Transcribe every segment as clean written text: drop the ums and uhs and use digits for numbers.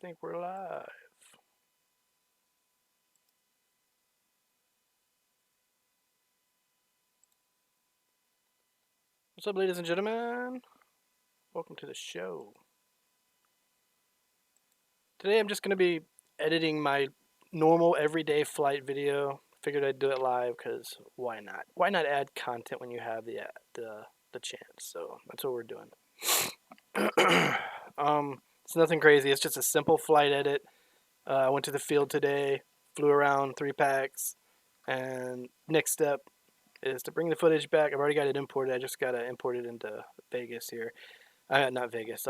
think we're live. What's up, ladies and gentlemen? Welcome to the show. Today I'm just going to be editing my normal everyday flight video. Figured I'd do it live because why not? Why not add content when you have the chance? So that's what we're doing. It's nothing crazy. It's just a simple flight edit. I went to the field today, flew around 3 packs, and next step is to bring the footage back. I've already got it imported. I just got to import it into Vegas here. Not Vegas,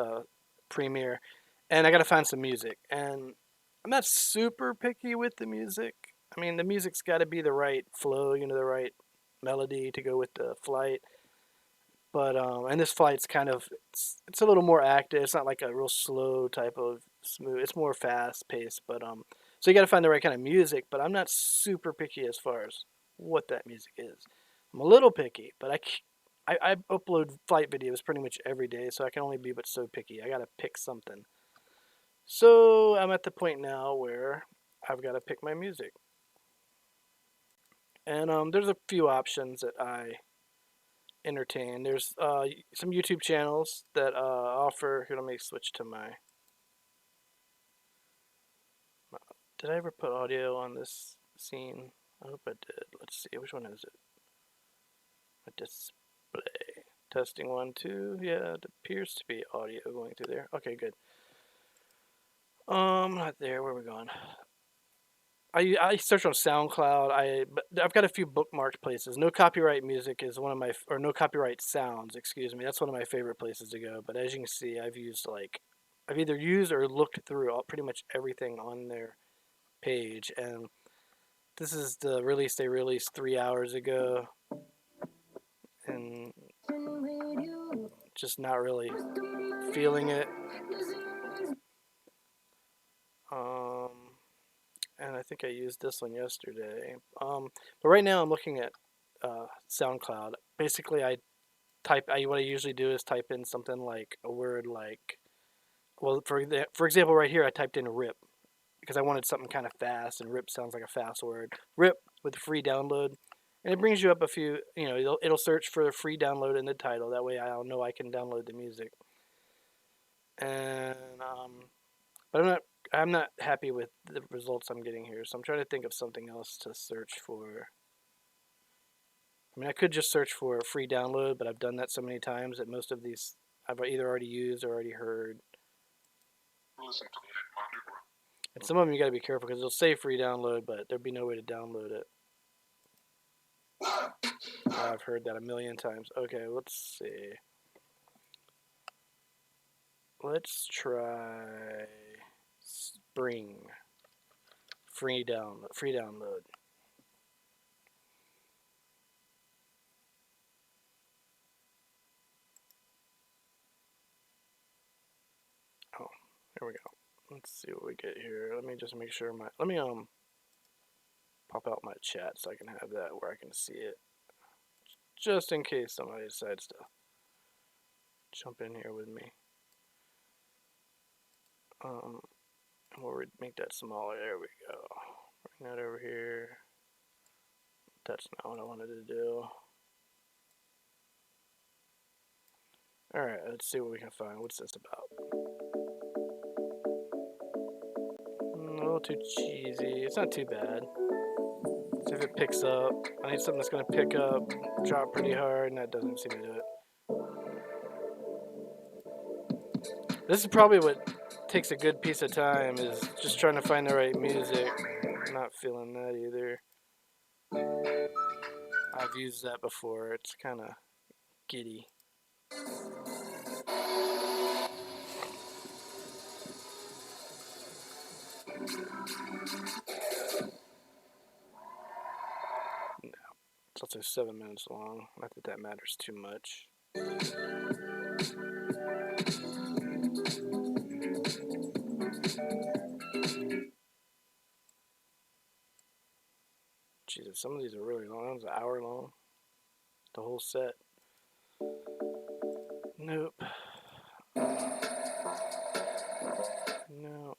Premiere. And I got to find some music. And I'm not super picky with the music. I mean, the music's got to be the right flow, the right melody to go with the flight. But and this flight's kind of it's a little more active. It's not like a real slow type of smooth. It's more fast paced. But so you got to find the right kind of music. But I'm not super picky as far as what that music is. I'm a little picky, but I upload flight videos pretty much every day, so I can only be but so picky. I got to pick something. So I'm at the point now where I've got to pick my music. And there's a few options that I entertain. There's some YouTube channels that offer... Here, let me switch to my... Did I ever put audio on this scene? I hope I did. Let's see. Which one is it? A display. Testing 1, 2. Yeah, it appears to be audio going through there. Okay, good. Not there. Where are we going? I search on SoundCloud. I've got a few bookmarked places. No Copyright Music is one of my, or No Copyright Sounds, excuse me. That's one of my favorite places to go. But as you can see, I've either used or looked through pretty much everything on their page. And this is the release they released 3 hours ago, and just not really feeling it. And I think I used this one yesterday. But right now I'm looking at SoundCloud. Basically, what I usually do is type in something like a word like, well, for example, right here I typed in RIP because I wanted something kind of fast, and RIP sounds like a fast word. RIP with free download, and it brings you up a few. It'll search for the free download in the title. That way I'll know I can download the music. And but I'm not happy with the results I'm getting here, so I'm trying to think of something else to search for. I mean, I could just search for a free download, but I've done that so many times that most of these I've either already used or already heard. And some of them you gotta be careful because it'll say free download, but there'll be no way to download it. I've heard that a million times. Okay, let's see. Let's try Spring. Free download. Oh, here we go. Let's see what we get here. Let me just make sure let me pop out my chat so I can have that where I can see it. Just in case somebody decides to jump in here with me. We'll make that smaller. There we go. Bring that over here. That's not what I wanted to do. Alright, let's see what we can find. What's this about? A little too cheesy. It's not too bad. See if it picks up. I need something that's going to pick up, drop pretty hard, and that doesn't seem to do it. This is probably what takes a good piece of time, is just trying to find the right music. I'm not feeling that either. I've used that before. It's kind of giddy. No, it's also 7 minutes long. Not that that matters too much. Jesus, some of these are really long. That was an hour long. The whole set. Nope. No.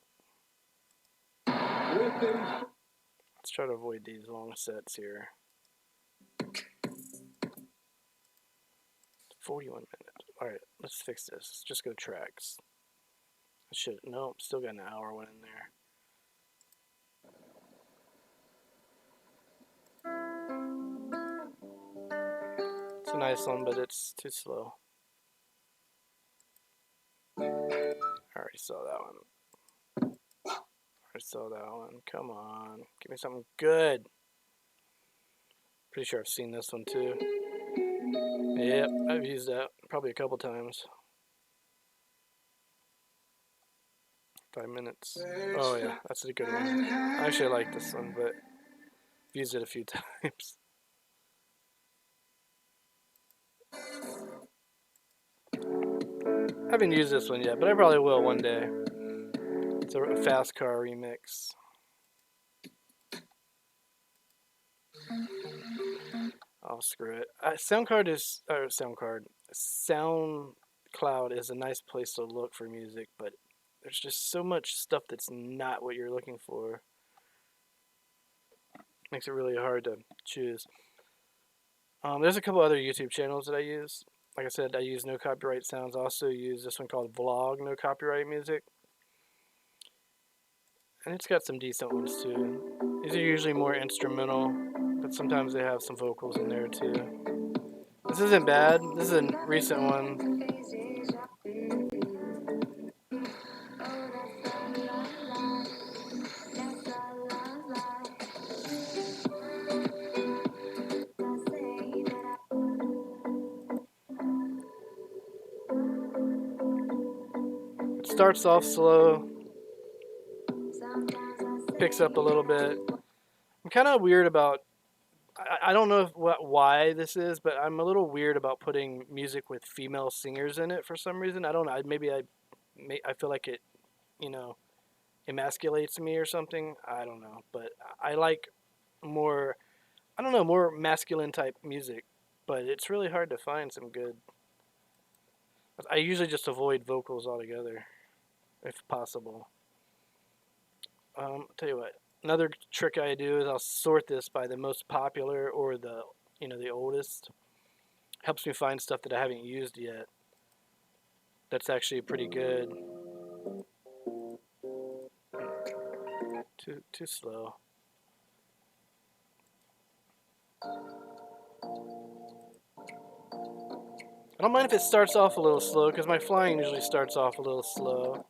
Let's try to avoid these long sets here. 41 minutes. Alright, let's fix this. Let's just go tracks. Nope, still got an hour one in there. It's a nice one, but it's too slow. I already saw that one. I saw that one. Come on. Give me something good. Pretty sure I've seen this one too. Yep, I've used that probably a couple times. 5 minutes. Oh yeah, that's a good one. I actually like this one, but I've used it a few times. I haven't used this one yet, but I probably will one day. It's a fast car remix. Oh, screw it. SoundCloud is is a nice place to look for music, but there's just so much stuff that's not what you're looking for. Makes it really hard to choose. There's a couple other YouTube channels that I use. Like I said, I use No Copyright Sounds. I also use this one called Vlog No Copyright Music. And it's got some decent ones too. These are usually more instrumental, but sometimes they have some vocals in there too. This isn't bad. This is a recent one. It starts off slow, picks up a little bit. I'm kind of weird about, I don't know why this is, but I'm a little weird about putting music with female singers in it for some reason. I don't know. Maybe I feel like it, you know, emasculates me or something. I don't know. But I like more, I don't know, more masculine type music. But it's really hard to find some good. I usually just avoid vocals altogether, if possible. I'll tell you what. Another trick I do is I'll sort this by the most popular or the oldest. Helps me find stuff that I haven't used yet. That's actually pretty good. Too slow. I don't mind if it starts off a little slow because my flying usually starts off a little slow.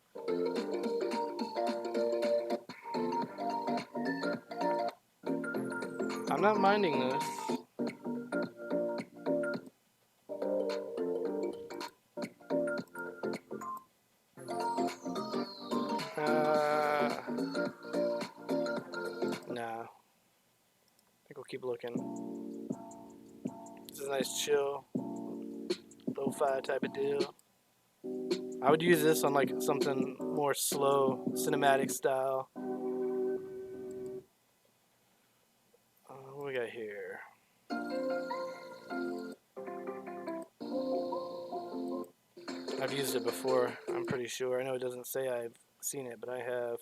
I'm not minding this. Nah. I think we'll keep looking. This is a nice chill, lo-fi type of deal. I would use this on like something more slow, cinematic style. What we got here? I've used it before, I'm pretty sure. I know it doesn't say I've seen it, but I have.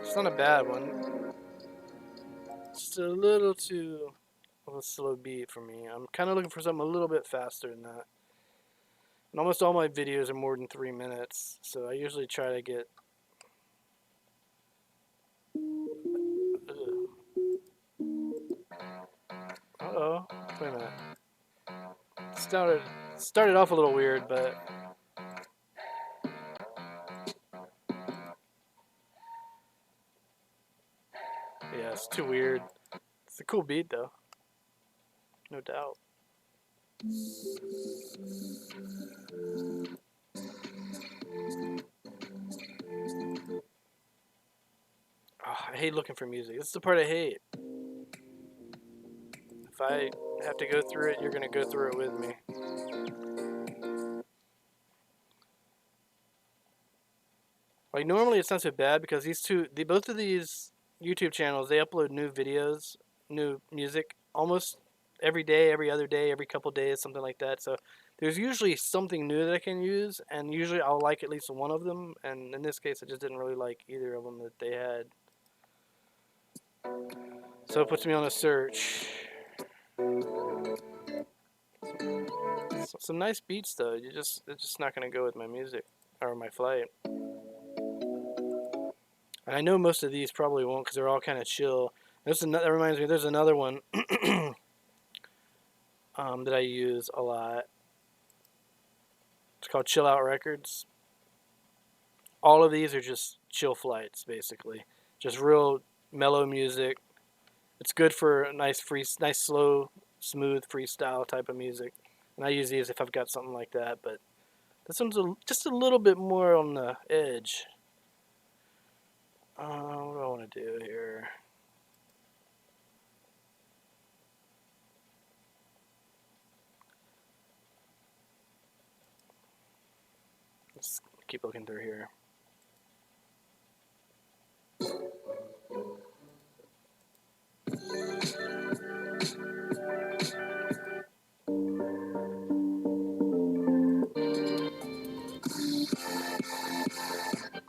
It's not a bad one. Just a little too of a slow beat for me. I'm kind of looking for something a little bit faster than that. And almost all my videos are more than 3 minutes, so I usually try to get. Uh-oh. Wait a minute. Started off a little weird, but yeah, it's too weird. It's a cool beat though. No doubt. Oh, I hate looking for music. This is the part I hate. If I have to go through it, you're going to go through it with me. Like normally it's not so bad because both of these YouTube channels, they upload new videos, new music almost every day, every other day, every couple days, something like that. So there's usually something new that I can use, and usually I'll like at least one of them. And in this case, I just didn't really like either of them that they had. So it puts me on a search. Some nice beats though. It's just not gonna go with my music or my flight. And I know most of these probably won't because they're all kind of chill. That reminds me, there's another one that I use a lot. It's called Chill Out Records. All of these are just chill flights, basically. Just real mellow music. It's good for a nice slow, smooth freestyle type of music. And I use these if I've got something like that. But this one's just a little bit more on the edge. What do I want to do here? Let's keep looking through here.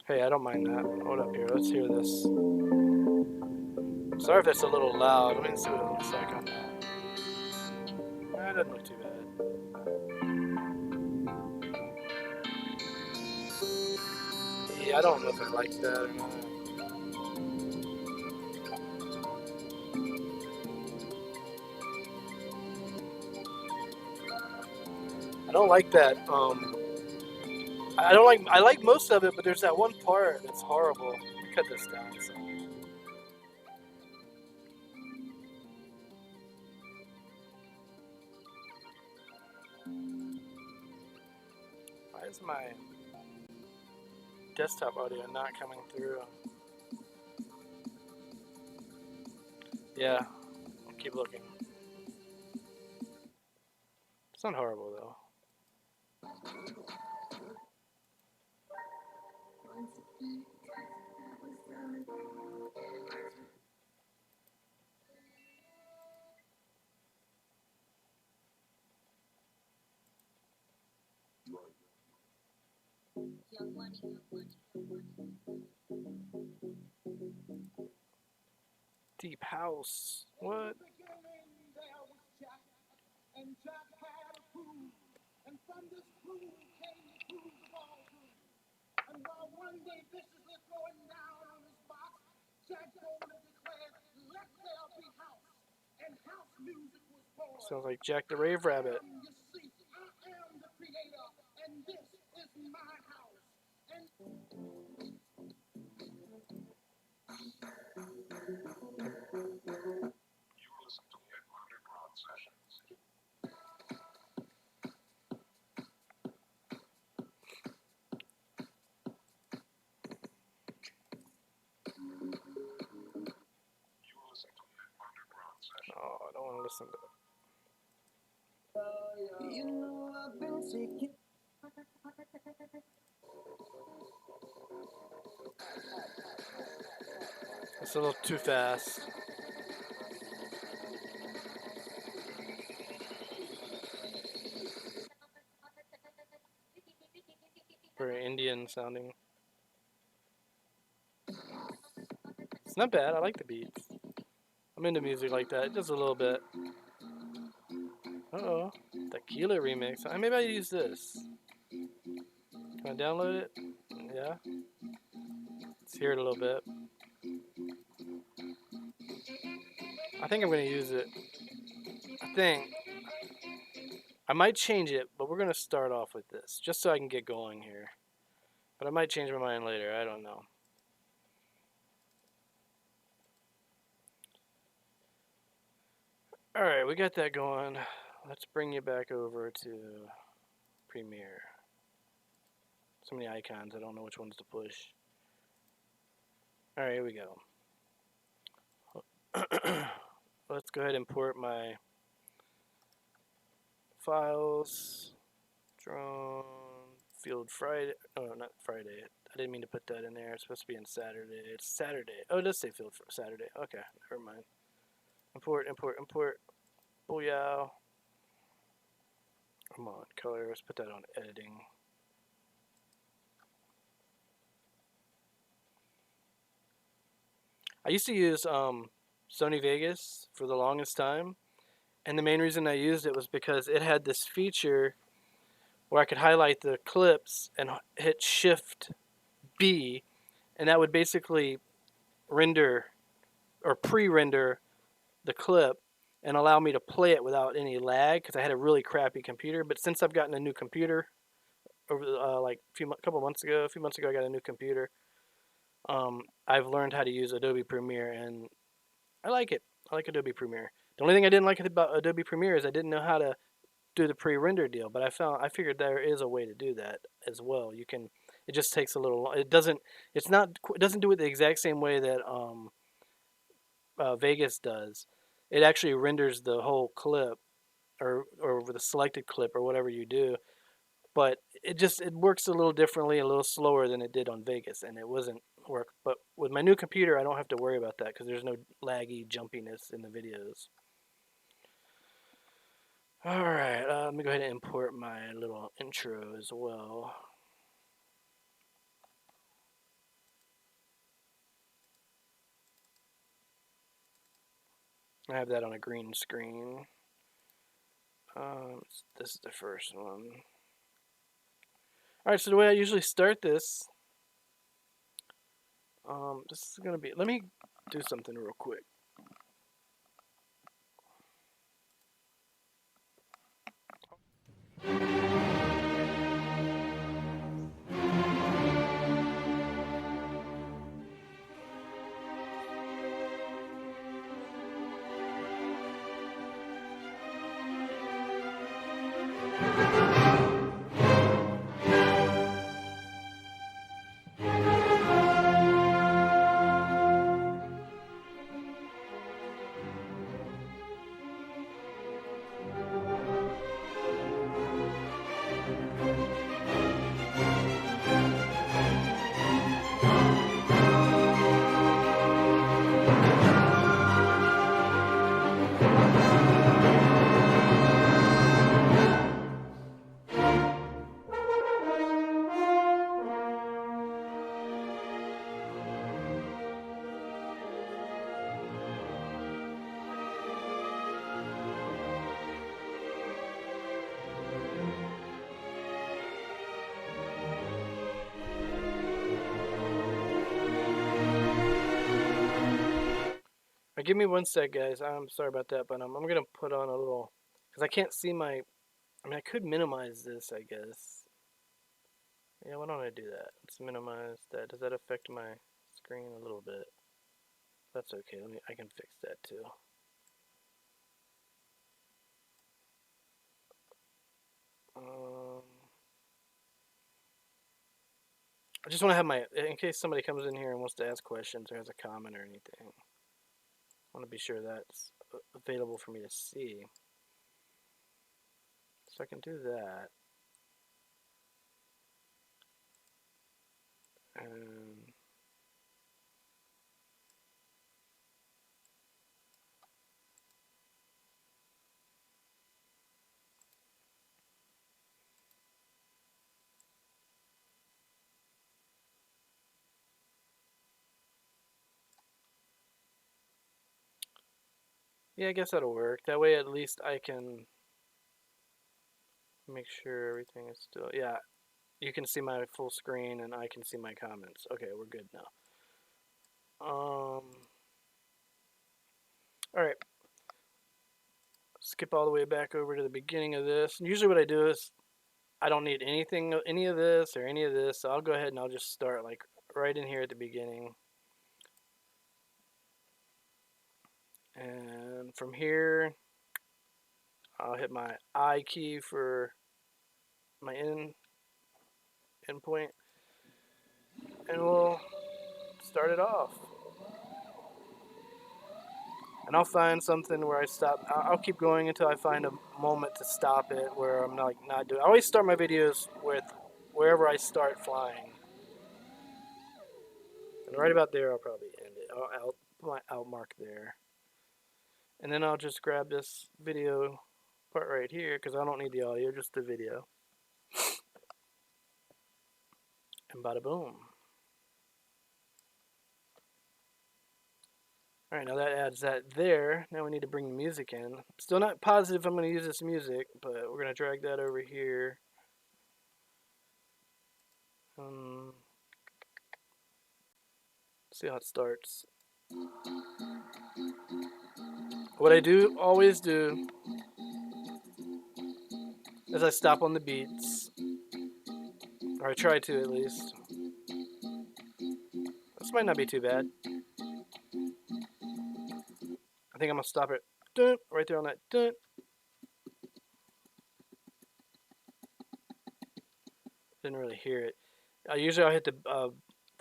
Hey, I don't mind that. Hold up here. Let's hear this. Sorry if that's a little loud. Let me see what it looks like on that. That doesn't look too bad. Yeah, I don't know if I like that or not. I don't like that. I like most of it, but there's that one part that's horrible. Let me cut this down. So. Why is my desktop audio not coming through? Yeah, I'll keep looking. It's not horrible though. Deep house. What? And from this crew came the crews of all crews. And while one day viciously throwing down on his box, Jack Goldman declared, "Let there be house." And house music was born. Sounds like Jack the Rave Rabbit. You see, I am the creator, and this is my house. And you listen to Web Underground Sessions. Oh, I don't want to listen to it. You know I've been taking. It's a little too fast. Very Indian sounding. It's not bad. I like the beats. I'm into music like that, just a little bit. Uh-oh. The XILO remix. Maybe I use this. Can I download it? Yeah. Let's hear it a little bit. I think I'm going to use it. I might change it, but we're going to start off with this, just so I can get going here. But I might change my mind later. I don't know. Alright, we got that going. Let's bring you back over to Premiere. So many icons, I don't know which ones to push. Alright, here we go. Let's go ahead and import my files. Drone, field Friday. Oh, not Friday. I didn't mean to put that in there. It's supposed to be in Saturday. It's Saturday. Oh, it does say field for Saturday. Okay, never mind. Import, import, import. Booyah. Come on, color. Let's put that on editing. I used to use Sony Vegas for the longest time, and the main reason I used it was because it had this feature where I could highlight the clips and hit Shift B, and that would basically render or pre-render the clip and allow me to play it without any lag because I had a really crappy computer. But since I've gotten a new computer over like a few months ago, I got a new computer. I've learned how to use Adobe Premiere, and I like it. I like Adobe Premiere. The only thing I didn't like about Adobe Premiere is I didn't know how to do the pre-render deal, but I figured there is a way to do that as well. You can. It just takes a little. It doesn't. It's not. It doesn't do it the exact same way that Vegas does. It actually renders the whole clip or the selected clip or whatever you do, but it works a little differently, a little slower than it did on Vegas, and it wasn't work. But with my new computer, I don't have to worry about that because there's no laggy jumpiness in the videos. All right, let me go ahead and import my little intro as well. I have that on a green screen. This is the first one. All right, so the way I usually start this, this is gonna be. Let me do something real quick. Give me one sec, guys. I'm sorry about that, but I'm gonna put on a little, because I can't see my. I mean, I could minimize this, I guess. Yeah, why don't I do that? Let's minimize that. Does that affect my screen a little bit? That's okay. I can fix that too. I just want to have my, in case somebody comes in here and wants to ask questions or has a comment or anything. I want to be sure that's available for me to see. So I can do that. And yeah, I guess that'll work. That way at least I can make sure everything is still, yeah, you can see my full screen and I can see my comments. Okay, we're good now. All right. Skip all the way back over to the beginning of this. And usually what I do is I don't need anything, any of this or any of this. So I'll go ahead and I'll just start like right in here at the beginning. And from here, I'll hit my I key for my endpoint, and we'll start it off. And I'll find something where I stop. I'll keep going until I find a moment to stop it where I'm not doing. I always start my videos with wherever I start flying. And right about there, I'll probably end it. I'll put my out mark there. And then I'll just grab this video part right here because I don't need the audio, just the video. And bada boom. Alright, now that adds that there. Now we need to bring the music in. Still not positive I'm going to use this music, but we're going to drag that over here. See how it starts. What I do always do is I stop on the beats, or I try to at least. This might not be too bad. I think I'm gonna stop it right there on that. Didn't really hear it. Usually I'll hit the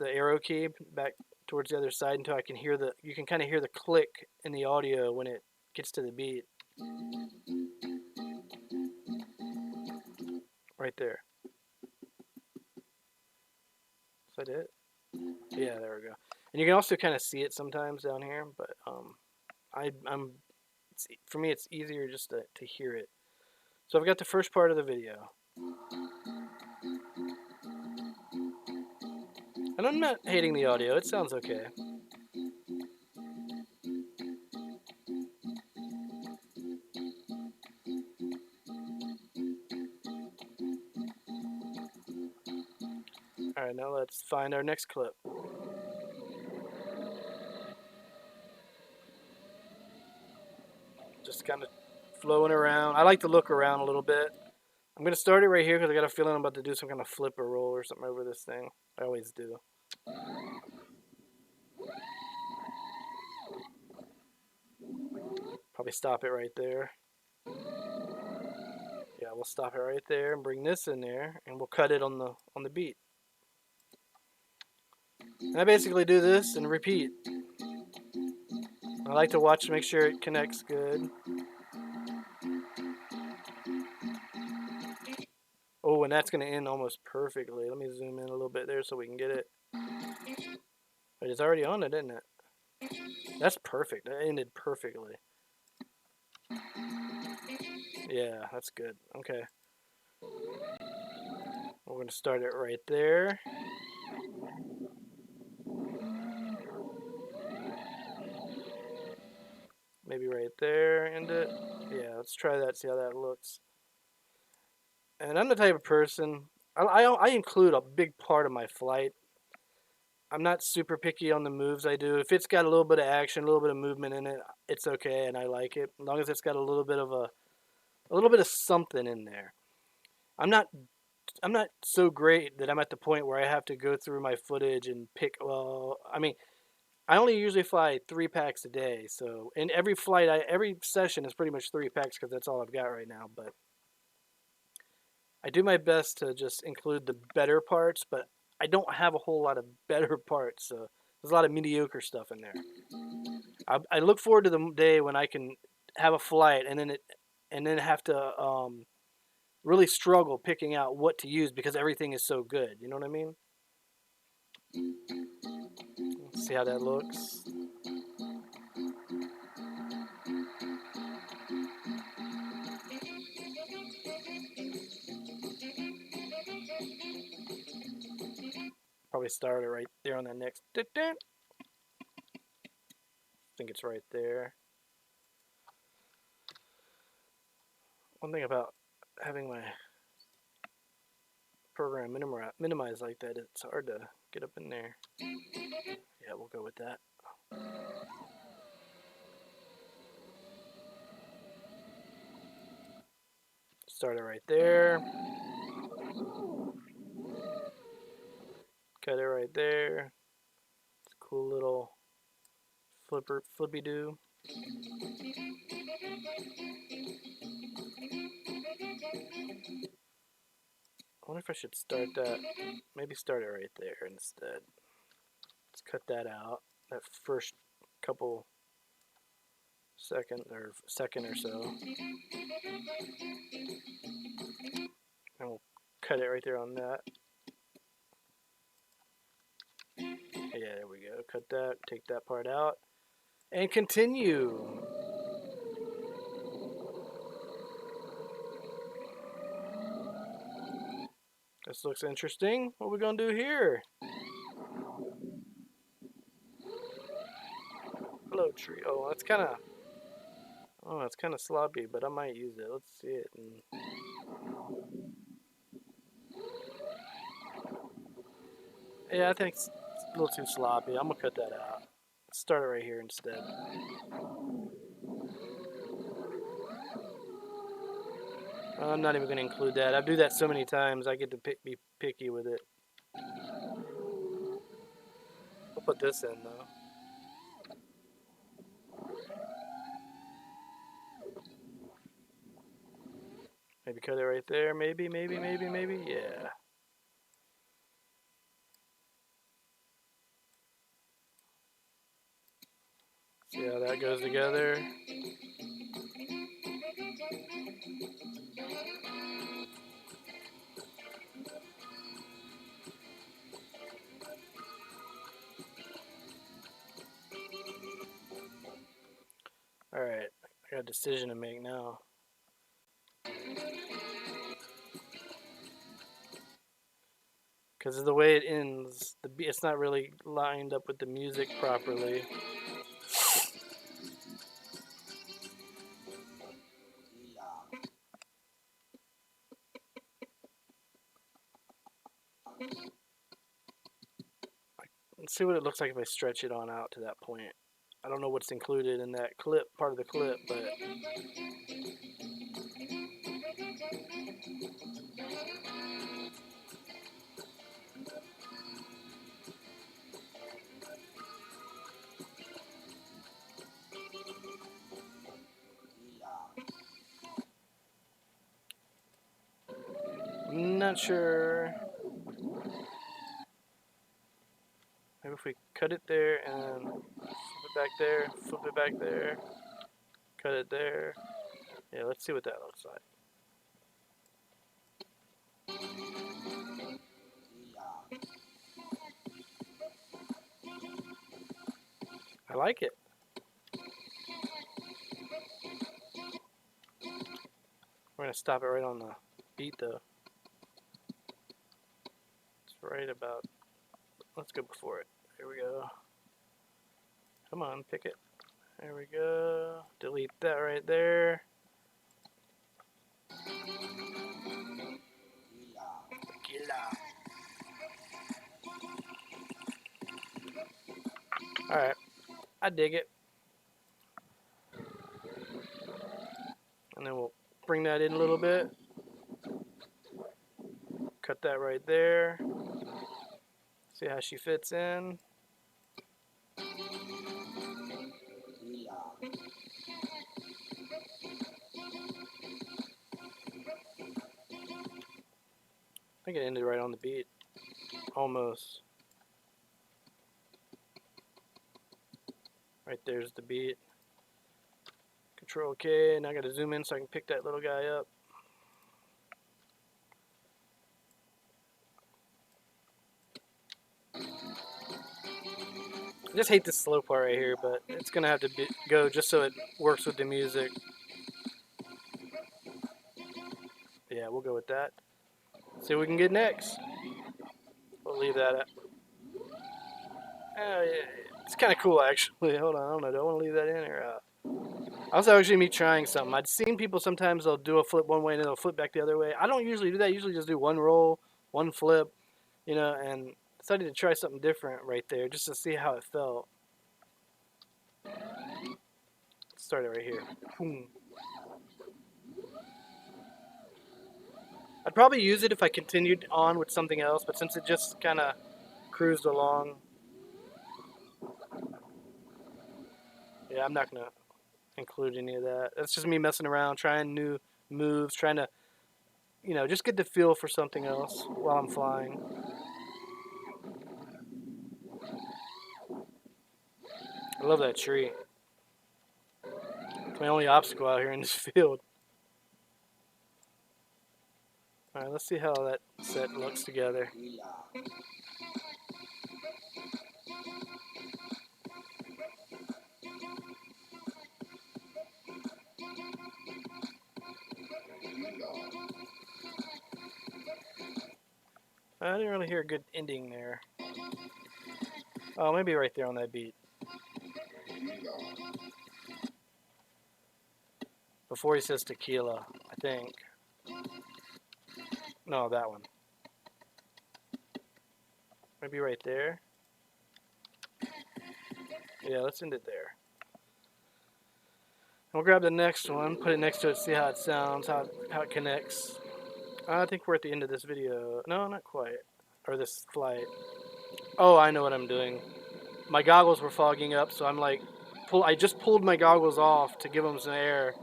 arrow key back towards the other side until I can hear the. You can kind of hear the click in the audio when it gets to the beat. Right there. Is that it? Yeah, there we go. And you can also kind of see it sometimes down here, but for me it's easier just to hear it. So I've got the first part of the video. And I'm not hating the audio, it sounds okay. Alright, now let's find our next clip. Just kind of flowing around. I like to look around a little bit. I'm going to start it right here because I got a feeling I'm about to do some kind of flip or roll or something over this thing. I always do. Probably stop it right there. Yeah, we'll stop it right there and bring this in there, and we'll cut it on the beat. And I basically do this and repeat. I like to watch to make sure it connects good. Oh, and that's going to end almost perfectly. Let me zoom in a little bit there so we can get it. But it's already on it, isn't it? That's perfect. That ended perfectly. Yeah, that's good. Okay. We're going to start it right there. Maybe right there, end it. Yeah, let's try that, see how that looks. And I'm the type of person, I include a big part of my flight. I'm not super picky on the moves I do. If it's got a little bit of action, a little bit of movement in it, it's okay and I like it. As long as it's got a little bit of something in there. I'm not so great that I'm at the point where I have to go through my footage and pick. Well, I mean, I only usually fly 3 packs a day, so in every flight, every session is pretty much 3 packs because that's all I've got right now. But I do my best to just include the better parts, but I don't have a whole lot of better parts, so there's a lot of mediocre stuff in there. I look forward to the day when I can have a flight and then have to really struggle picking out what to use because everything is so good. You know what I mean? Let's see how that looks. Probably start it right there on that next. I think it's right there. One thing about having my program minimized like that, it's hard to get up in there. Yeah, we'll go with that. Start it right there. Cut it right there. It's a cool little flippy do. I wonder if I should start that. Maybe start it right there instead. Let's cut that out. That first couple second or so. And we'll cut it right there on that. Yeah, there we go. Cut that, take that part out, and continue. This looks interesting. What are we gonna do here? Hello, tree. Oh, that's kind of sloppy, but I might use it. Let's see it. Yeah, I think it's a little too sloppy. I'm gonna cut that out. Let's start it right here instead. I'm not even gonna include that. I do that so many times. I get to be picky with it. I'll put this in though. Maybe cut it right there. Maybe. Yeah. See how that goes together. Alright, I got a decision to make now. Because of the way it ends, it's not really lined up with the music properly. Let's see what it looks like if I stretch it on out to that point. I don't know what's included in that clip, part of the clip, but I'm not sure. Maybe if we cut it there and flip it back there, flip it back there, cut it there. Yeah, let's see what that looks like. I like it. We're going to stop it right on the beat though. It's right about, let's go before it. Here we go. Come on, pick it. There we go. Delete that right there. Alright, I dig it. And then we'll bring that in a little bit. Cut that right there. See how she fits in. I think it ended right on the beat. Almost. Right there's the beat. Control K, and I gotta zoom in so I can pick that little guy up. I just hate this slow part right here, but it's gonna have to go just so it works with the music. Yeah, we'll go with that. See what we can get next. We'll leave that at. Oh yeah, it's kind of cool actually. Hold on, I don't know. Do I want to leave that in or out? Also, actually, me trying something. I've seen people sometimes they'll do a flip one way and then they'll flip back the other way. I don't usually do that. I usually just do one roll, one flip, you know, and decided to try something different right there just to see how it felt. Let's start it right here. Boom. I'd probably use it if I continued on with something else, but since it just kind of cruised along, yeah, I'm not going to include any of that. That's just me messing around, trying new moves, trying to, you know, just get the feel for something else while I'm flying. I love that tree. It's my only obstacle out here in this field. Alright, let's see how that set looks together. I didn't really hear a good ending there. Oh, maybe right there on that beat. Before he says tequila, I think. No, that one. Maybe right there. Yeah, let's end it there. We'll grab the next one, put it next to it, see how it sounds, how it connects. I think we're at the end of this video. No, not quite. Or this flight. Oh, I know what I'm doing. My goggles were fogging up, so I'm like, I just pulled my goggles off to give them some air.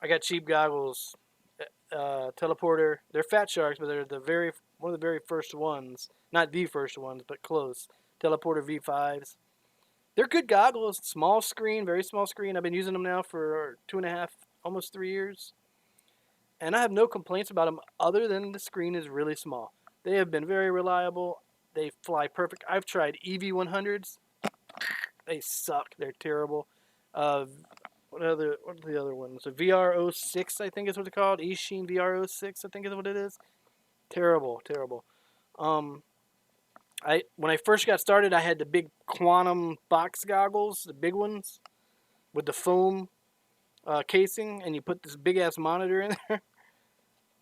I got cheap goggles, teleporter. They're Fatsharks, but they're one of the very first ones. Not the first ones, but close. Teleporter V5s. They're good goggles. Small screen, very small screen. I've been using them now for 2.5, almost 3 years. And I have no complaints about them other than the screen is really small. They have been very reliable. They fly perfect. I've tried EV100s. They suck. They're terrible. What are the other ones? The VR06, I think is what they're called. eSheen VR06, I think is what it is. Terrible, terrible. When I first got started, I had the big quantum box goggles, the big ones, with the foam casing, and you put this big ass monitor in there.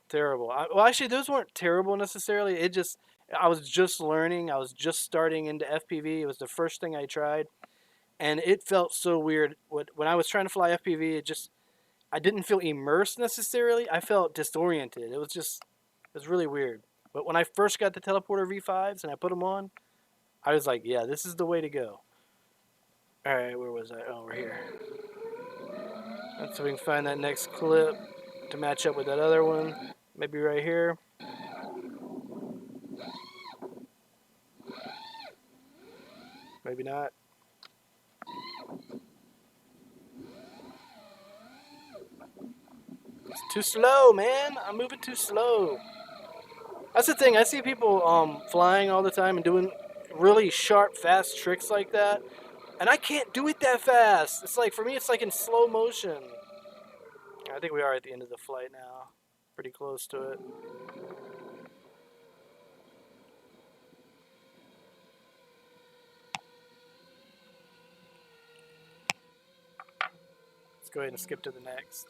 Terrible. Well, actually, those weren't terrible necessarily. I was just learning. I was just starting into FPV. It was the first thing I tried, and it felt so weird. When I was trying to fly FPV, I didn't feel immersed necessarily. I felt disoriented. It was really weird. But when I first got the teleporter V5s and I put them on, I was like, yeah, this is the way to go. All right, where was I? Oh, we're here. Let's see if we can find that next clip to match up with that other one. Maybe right here. Maybe not. It's too slow, man. I'm moving too slow. That's the thing. I see people flying all the time and doing really sharp, fast tricks like that, and I can't do it that fast. It's like, for me, it's like in slow motion. I think we are at the end of the flight now. Pretty close to it. Let's go ahead and skip to the next.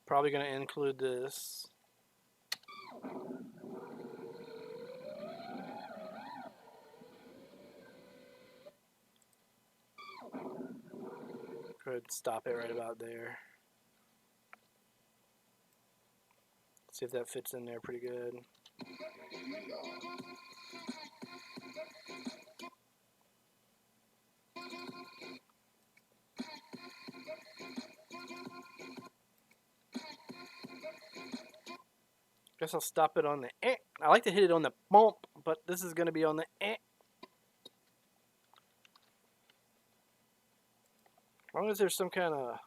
Probably going to include this. Go ahead and stop it right about there. See if that fits in there pretty good. Guess I'll stop it on the eh. I like to hit it on the bump, but this is going to be on the eh. As long as there's some kind of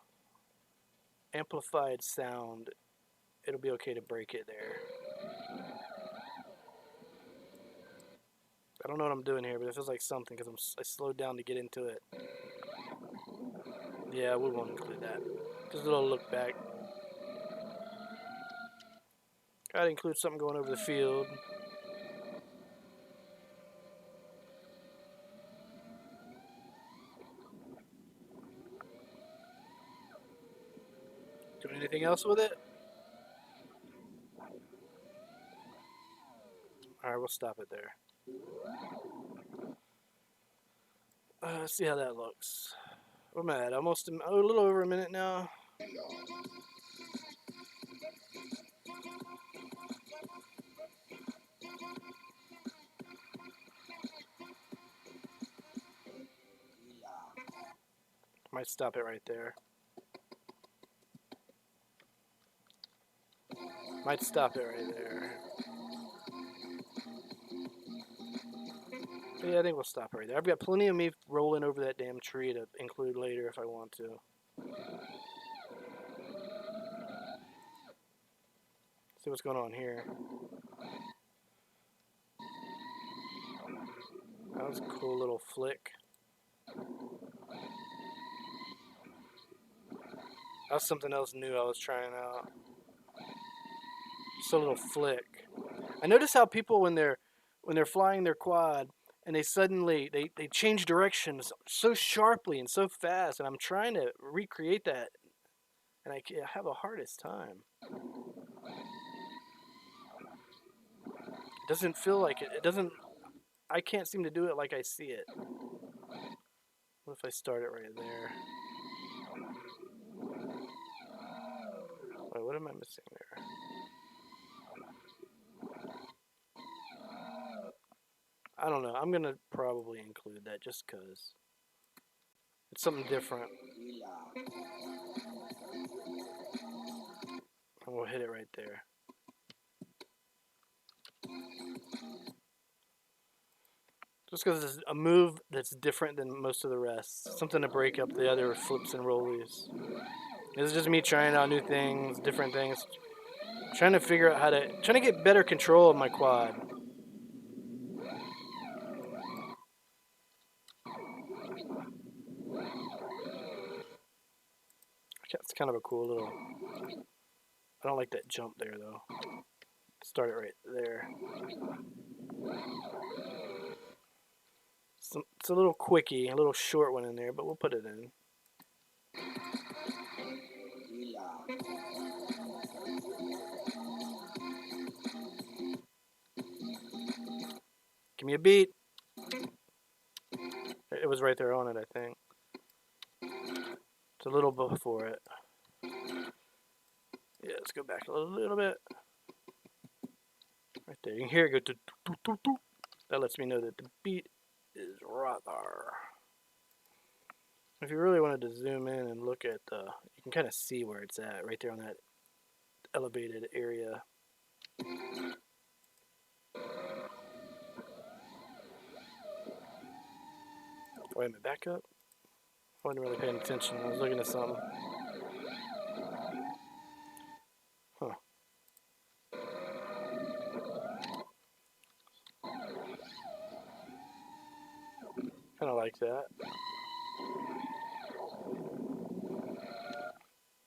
amplified sound, it'll be okay to break it there. I don't know what I'm doing here, but it feels like something because I slowed down to get into it. Yeah, we won't include that. Just a little look back. Gotta include something going over the field. Doing anything else with it? Alright, we'll stop it there. Let's see how that looks. What am I at? Almost a little over a minute now. Might stop it right there. Might stop it right there. Yeah, I think we'll stop right there. I've got plenty of me rolling over that damn tree to include later if I want to. See what's going on here. That was a cool little flick. That was something else new I was trying out. Just a little flick. I notice how people when they're flying their quad and they suddenly they change directions so sharply and so fast, and I'm trying to recreate that, and I have a hardest time. It doesn't feel like it. It doesn't. I can't seem to do it like I see it. What if I start it right there? Wait, what am I missing there? I don't know. I'm gonna probably include that just cause it's something different. And we'll hit it right there. Just because it's a move that's different than most of the rest. Something to break up the other flips and rollies. This is just me trying out new things, different things. Trying to figure out trying to get better control of my quad. It's kind of a cool little, I don't like that jump there though. Start it right there. It's a little quickie, a little short one in there, but we'll put it in. Give me a beat. It was right there on it, I think. It's a little before it. Yeah, let's go back a little bit. Right there. You can hear it go to do, do, do. That lets me know that the beat is right there. If you really wanted to zoom in and look at you can kind of see where it's at, right there on that elevated area. Wait a minute, back up. I wasn't really paying attention. I was looking at something. Huh. Kind of like that.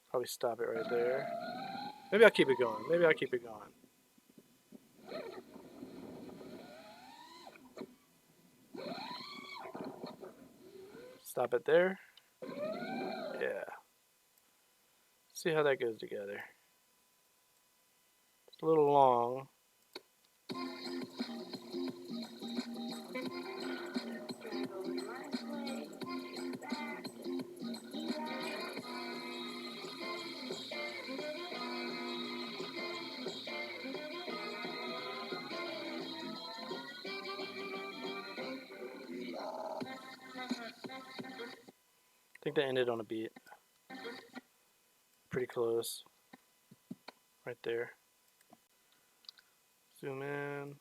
Probably stop it right there. Maybe I'll keep it going. Maybe I'll keep it going. Stop it there. Yeah. See how that goes together. It's a little long. I think that ended on a beat. Pretty close. Right there. Zoom in.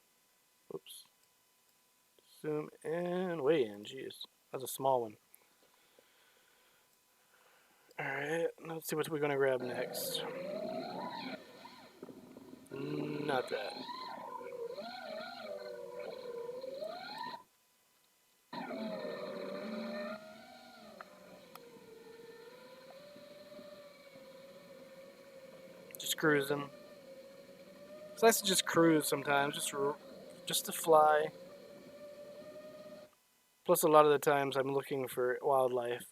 Oops. Zoom in. Way in. Jeez. That's a small one. Alright. Let's see what we're going to grab next. Not that. Just cruising. It's nice to just cruise sometimes, just to fly. Plus, a lot of the times I'm looking for wildlife.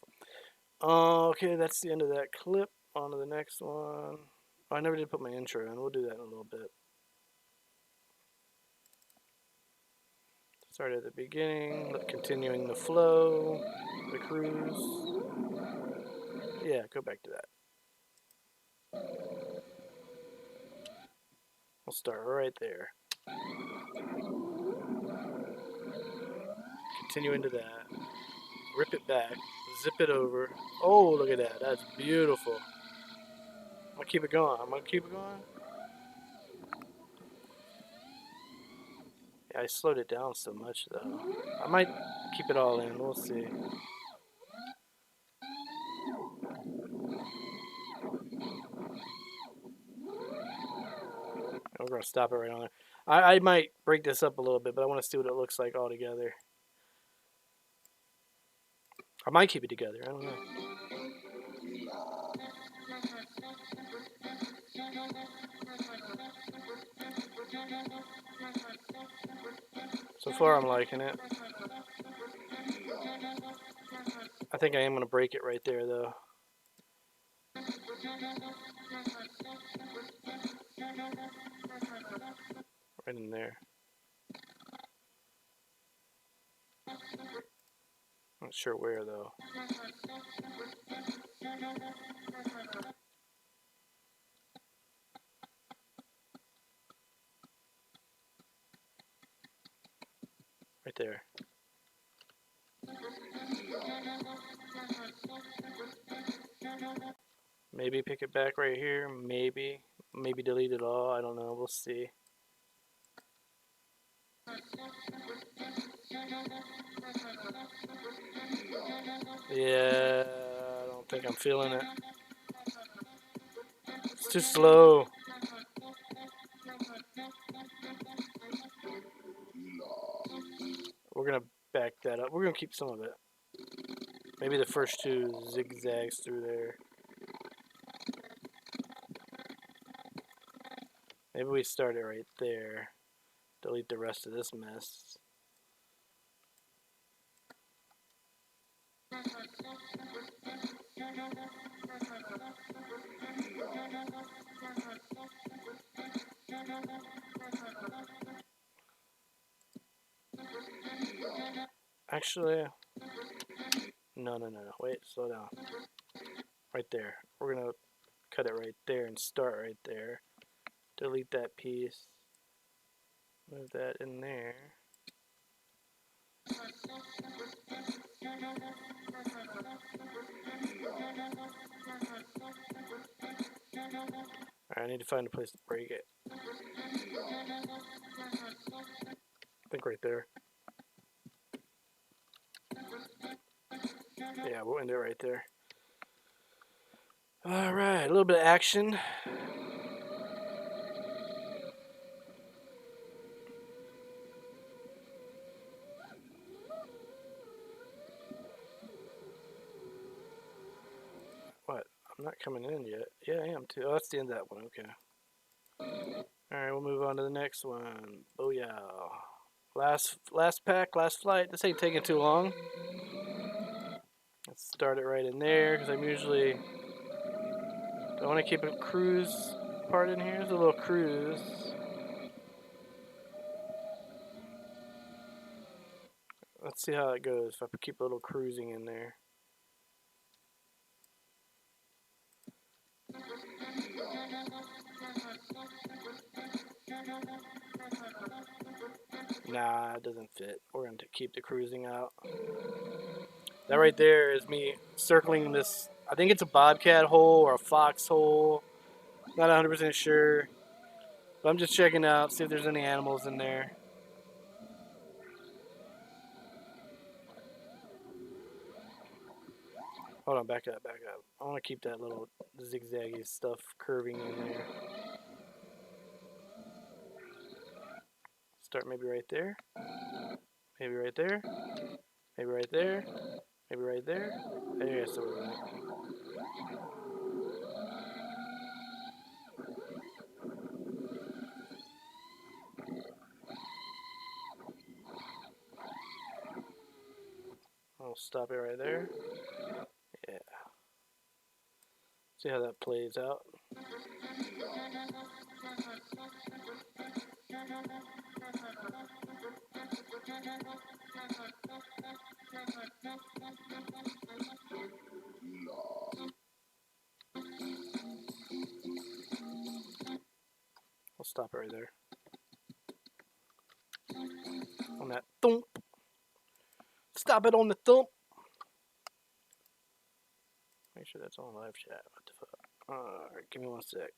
Okay, that's the end of that clip. On to the next one. Oh, I never did put my intro in. We'll do that in a little bit. Start at the beginning, continuing the flow, the cruise. Yeah, go back to that. We'll start right there. Continue into that. Rip it back. Zip it over. Oh, look at that. That's beautiful. I'm going to keep it going. Yeah, I slowed it down so much, though. I might keep it all in. We'll see. We're going to stop it right on there. I might break this up a little bit, but I want to see what it looks like all together. I might keep it together. I don't know. So far, I'm liking it. I think I am going to break it right there, though. Right in there. Not sure where, though. Right there. Maybe pick it back right here. Maybe delete it all. I don't know. We'll see. Yeah, I don't think I'm feeling it. It's too slow. We're going to back that up. We're going to keep some of it. Maybe the first two zigzags through there. Maybe we start it right there. Delete the rest of this mess. Actually, no. Wait, slow down. Right there. We're going to cut it right there and start right there. Delete that piece. Move that in there. Alright, I need to find a place to break it. I think right there. Yeah, we'll end it right there. Alright, a little bit of action. What? I'm not coming in yet. Yeah, I am too. Oh, that's the end of that one. Okay. Alright, we'll move on to the next one. Booyah. Last pack, last flight. This ain't taking too long. Let's start it right in there because I'm usually... I want to keep a cruise part in here. There's a little cruise. Let's see how it goes if I keep a little cruising in there. Nah, it doesn't fit. We're going to keep the cruising out. That right there is me circling this. I think it's a bobcat hole or a fox hole. Not 100% sure. But I'm just checking out, see if there's any animals in there. Hold on, back up. I want to keep that little zigzaggy stuff curving in there. Start maybe right there. Maybe right there. Maybe right there. Maybe right there. There, so we're right. I'll stop it right there. Yeah. See how that plays out. I'll stop it right there. On that thump. Stop it on the thump. Make sure that's on live chat. What the fuck? Alright, give me 1 sec.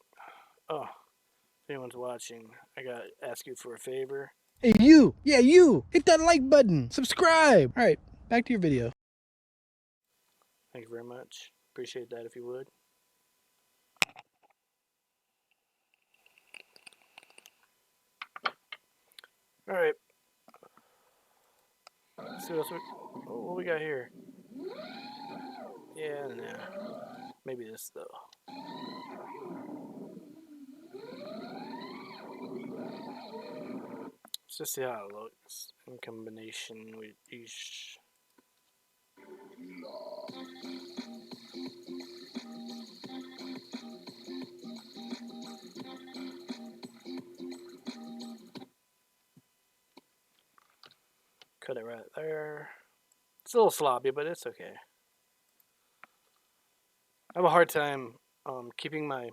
Oh, if anyone's watching, I gotta ask you for a favor. Hey, you! Yeah, you! Hit that like button! Subscribe! Alright, back to your video. Thank you very much. Appreciate that if you would. Alright. Let's see what we got here. Yeah, nah. Maybe this though. Let's just see how it looks in combination with each. Cut it right there. It's a little sloppy, but it's okay. I have a hard time keeping my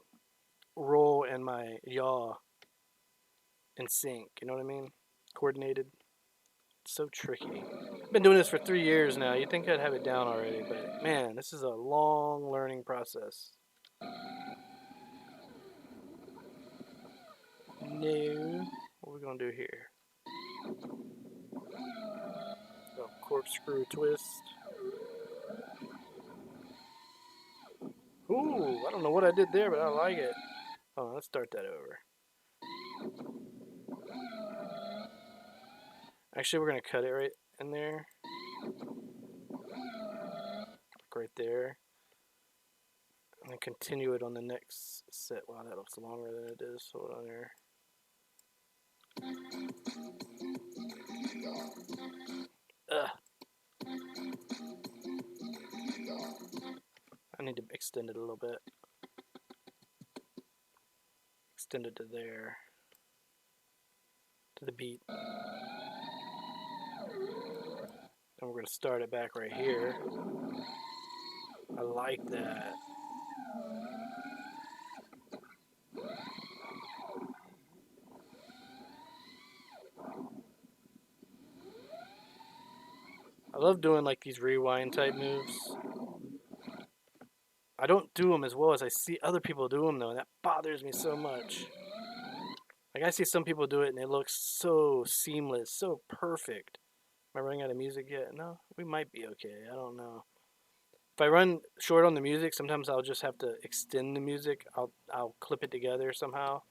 roll and my yaw in sync. You know what I mean? Coordinated. It's so tricky. I've been doing this for 3 years now. You'd think I'd have it down already, but man, this is a long learning process. No. What are we gonna do here? Oh, corkscrew twist. Ooh, I don't know what I did there, but I like it. Oh, let's start that over. Actually, we're gonna cut it right in there. Like right there. And then continue it on the next set. Wow, that looks longer than it is. Hold on here. Ugh. I need to extend it a little bit. Extend it to there. To the beat. And we're going to start it back right here. I like that. I love doing like these rewind type moves. I don't do them as well as I see other people do them though, and that bothers me so much. Like I see some people do it and it looks so seamless, so perfect. Am I running out of music yet? No, we might be okay. I don't know. If I run short on the music, sometimes I'll just have to extend the music. I'll clip it together somehow.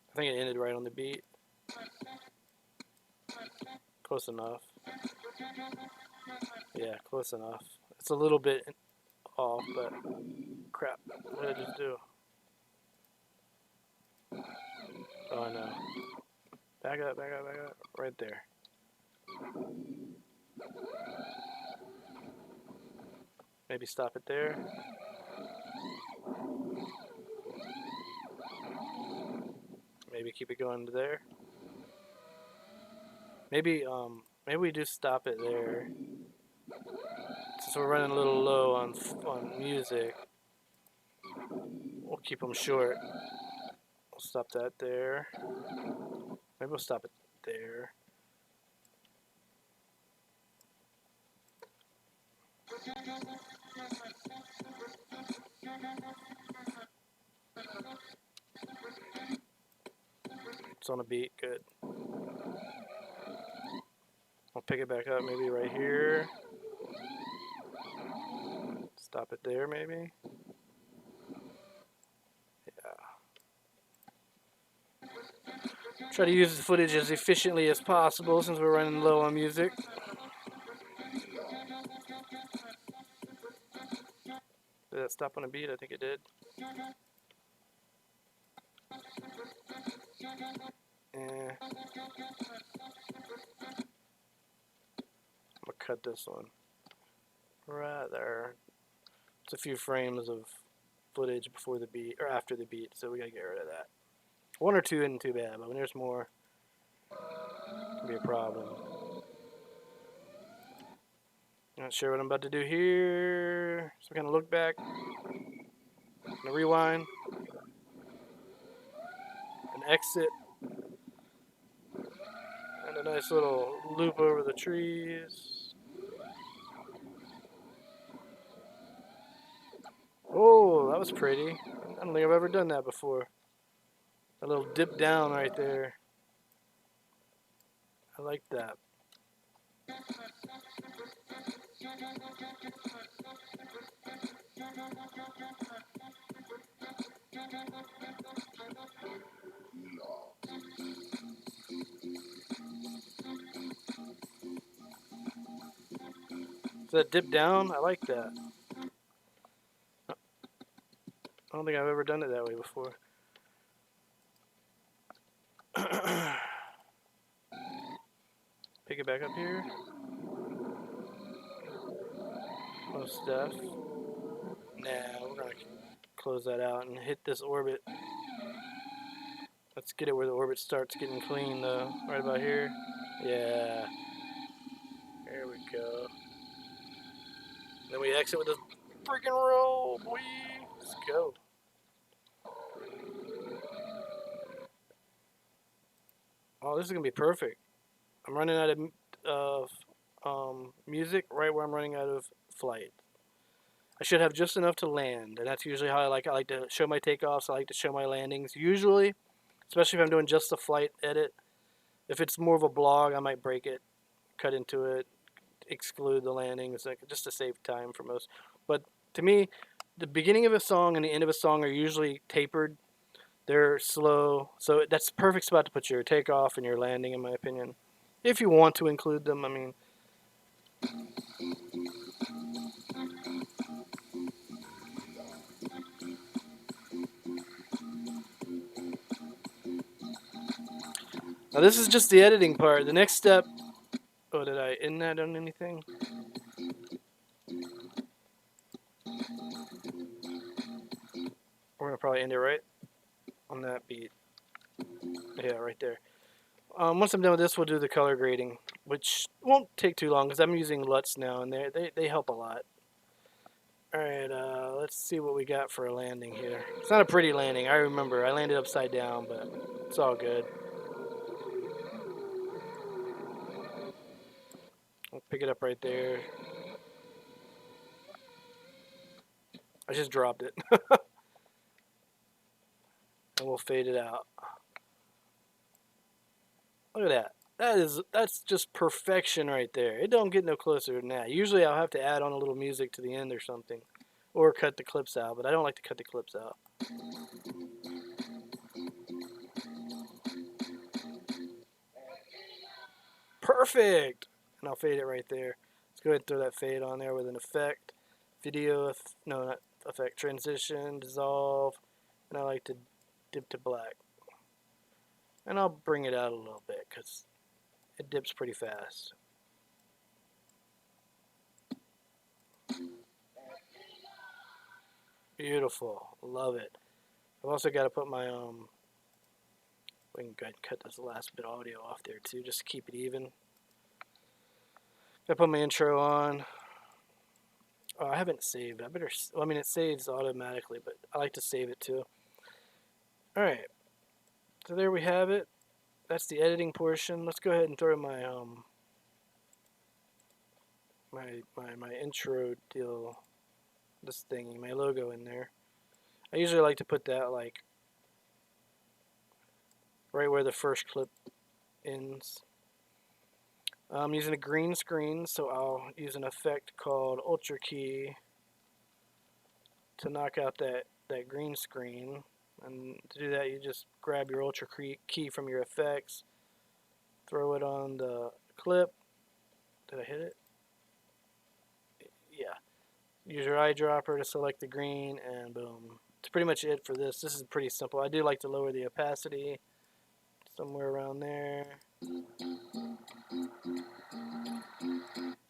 I think it ended right on the beat. Close enough. Yeah, close enough. It's a little bit off, but crap. What did I just do? Oh no. Back up, back up, back up. Right there. Maybe stop it there. Maybe keep it going to there. Maybe we just stop it there. Since we're running a little low on music, we'll keep them short. We'll stop that there. Maybe we'll stop it there. It's on a beat, good. I'll pick it back up maybe right here. Stop it there maybe. Yeah. Try to use the footage as efficiently as possible since we're running low on music. Did that stop on a beat? I think it did. Yeah. I'm gonna cut this one right there. It's a few frames of footage before the beat or after the beat, so we gotta get rid of that. One or two isn't too bad, but when there's more, it can be a problem. Not sure what I'm about to do here. So we're gonna look back, and rewind, and exit, and a nice little loop over the trees. Oh, that was pretty. I don't think I've ever done that before. A little dip down right there. I like that. So that dip down, I like that. I don't think I've ever done it that way before. Pick it back up here. Most stuff. Nah, we're gonna close that out and hit this orbit. Let's get it where the orbit starts getting clean though. Right about here. Yeah. There we go. Then we exit with this freaking roll, boy. Let's go. Oh, this is gonna be perfect. I'm running out of music right where I'm running out of flight. I should have just enough to land, and that's usually how I like. I like to show my takeoffs. I like to show my landings. Usually, especially if I'm doing just the flight edit. If it's more of a blog, I might break it, cut into it, exclude the landings, like just to save time for most. But to me, the beginning of a song and the end of a song are usually tapered. They're slow, so that's the perfect spot to put your takeoff and your landing, in my opinion. If you want to include them, I mean. Now this is just the editing part. The next step. Oh, did I end that on anything? We're gonna probably end it right on that beat. Yeah, right there. Once I'm done with this, we'll do the color grading, which won't take too long because I'm using LUTs now, and they help a lot. All right, let's see what we got for a landing here. It's not a pretty landing. I remember I landed upside down, but it's all good. I'll pick it up right there. I just dropped it, and we'll fade it out. Look at that. That's just perfection right there. It don't get no closer than that. Usually I'll have to add on a little music to the end or something, or cut the clips out, but I don't like to cut the clips out. Perfect! And I'll fade it right there. Let's go ahead and throw that fade on there with an effect. Video, no, not effect, transition, dissolve, and I like to dip to black. And I'll bring it out a little bit because it dips pretty fast. Beautiful. Love it. I've also got to put my, we can go ahead and cut this last bit of audio off there too, just to keep it even. I put my intro on. Oh, I haven't saved. I better, well, I mean, it saves automatically, but I like to save it too. All right. So there we have it. That's the editing portion. Let's go ahead and throw my, my intro deal, this thingy, my logo in there. I usually like to put that like right where the first clip ends. I'm using a green screen, so I'll use an effect called Ultra Key to knock out that green screen. And to do that, you just grab your Ultra Key from your effects, throw it on the clip. Did I hit it? Yeah. Use your eyedropper to select the green, and boom. That's pretty much it for this. This is pretty simple. I do like to lower the opacity somewhere around there.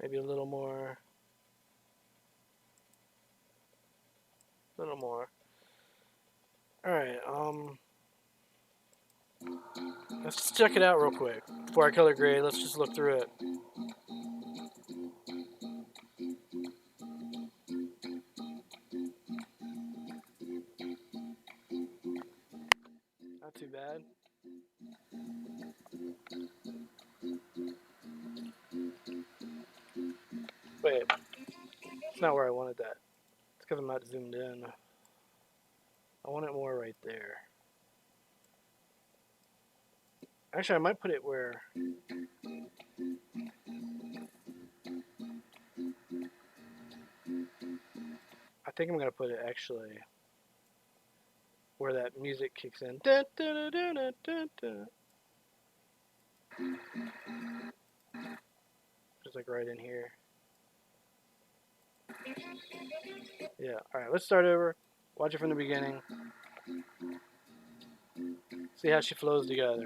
Maybe a little more. A little more. Alright, let's just check it out real quick. Before I color grade, let's just look through it. Not too bad. Wait, it's not where I wanted that. It's because I'm not zoomed in. I want it more right there. Actually, I might put it where. I think I'm gonna put it actually where that music kicks in. Dun, dun, dun, dun, dun, dun. Just like right in here. Yeah. All right. Let's start over. Watch it from the beginning. See how she flows together.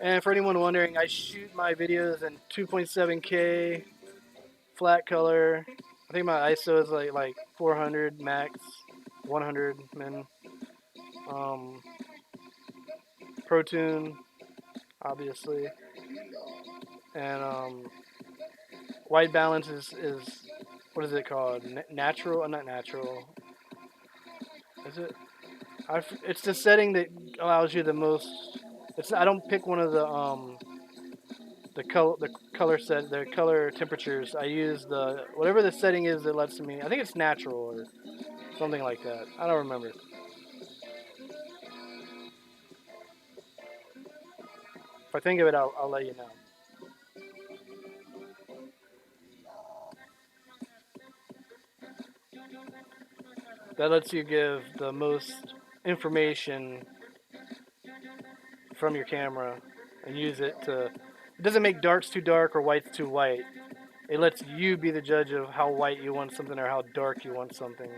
And for anyone wondering, I shoot my videos in 2.7K flat color. I think my ISO is like 400 max, 100 min. Pro Tune, obviously, and white balance is what is it called? Natural? Not natural. Is it? It's the setting that allows you the most. It's I don't pick one of the color temperatures. I use the whatever the setting is that lets me. I think it's natural or something like that. I don't remember. If I think of it, I'll let you know. That lets you give the most information from your camera and use it to. It doesn't make darks too dark or whites too white. It lets you be the judge of how white you want something or how dark you want something.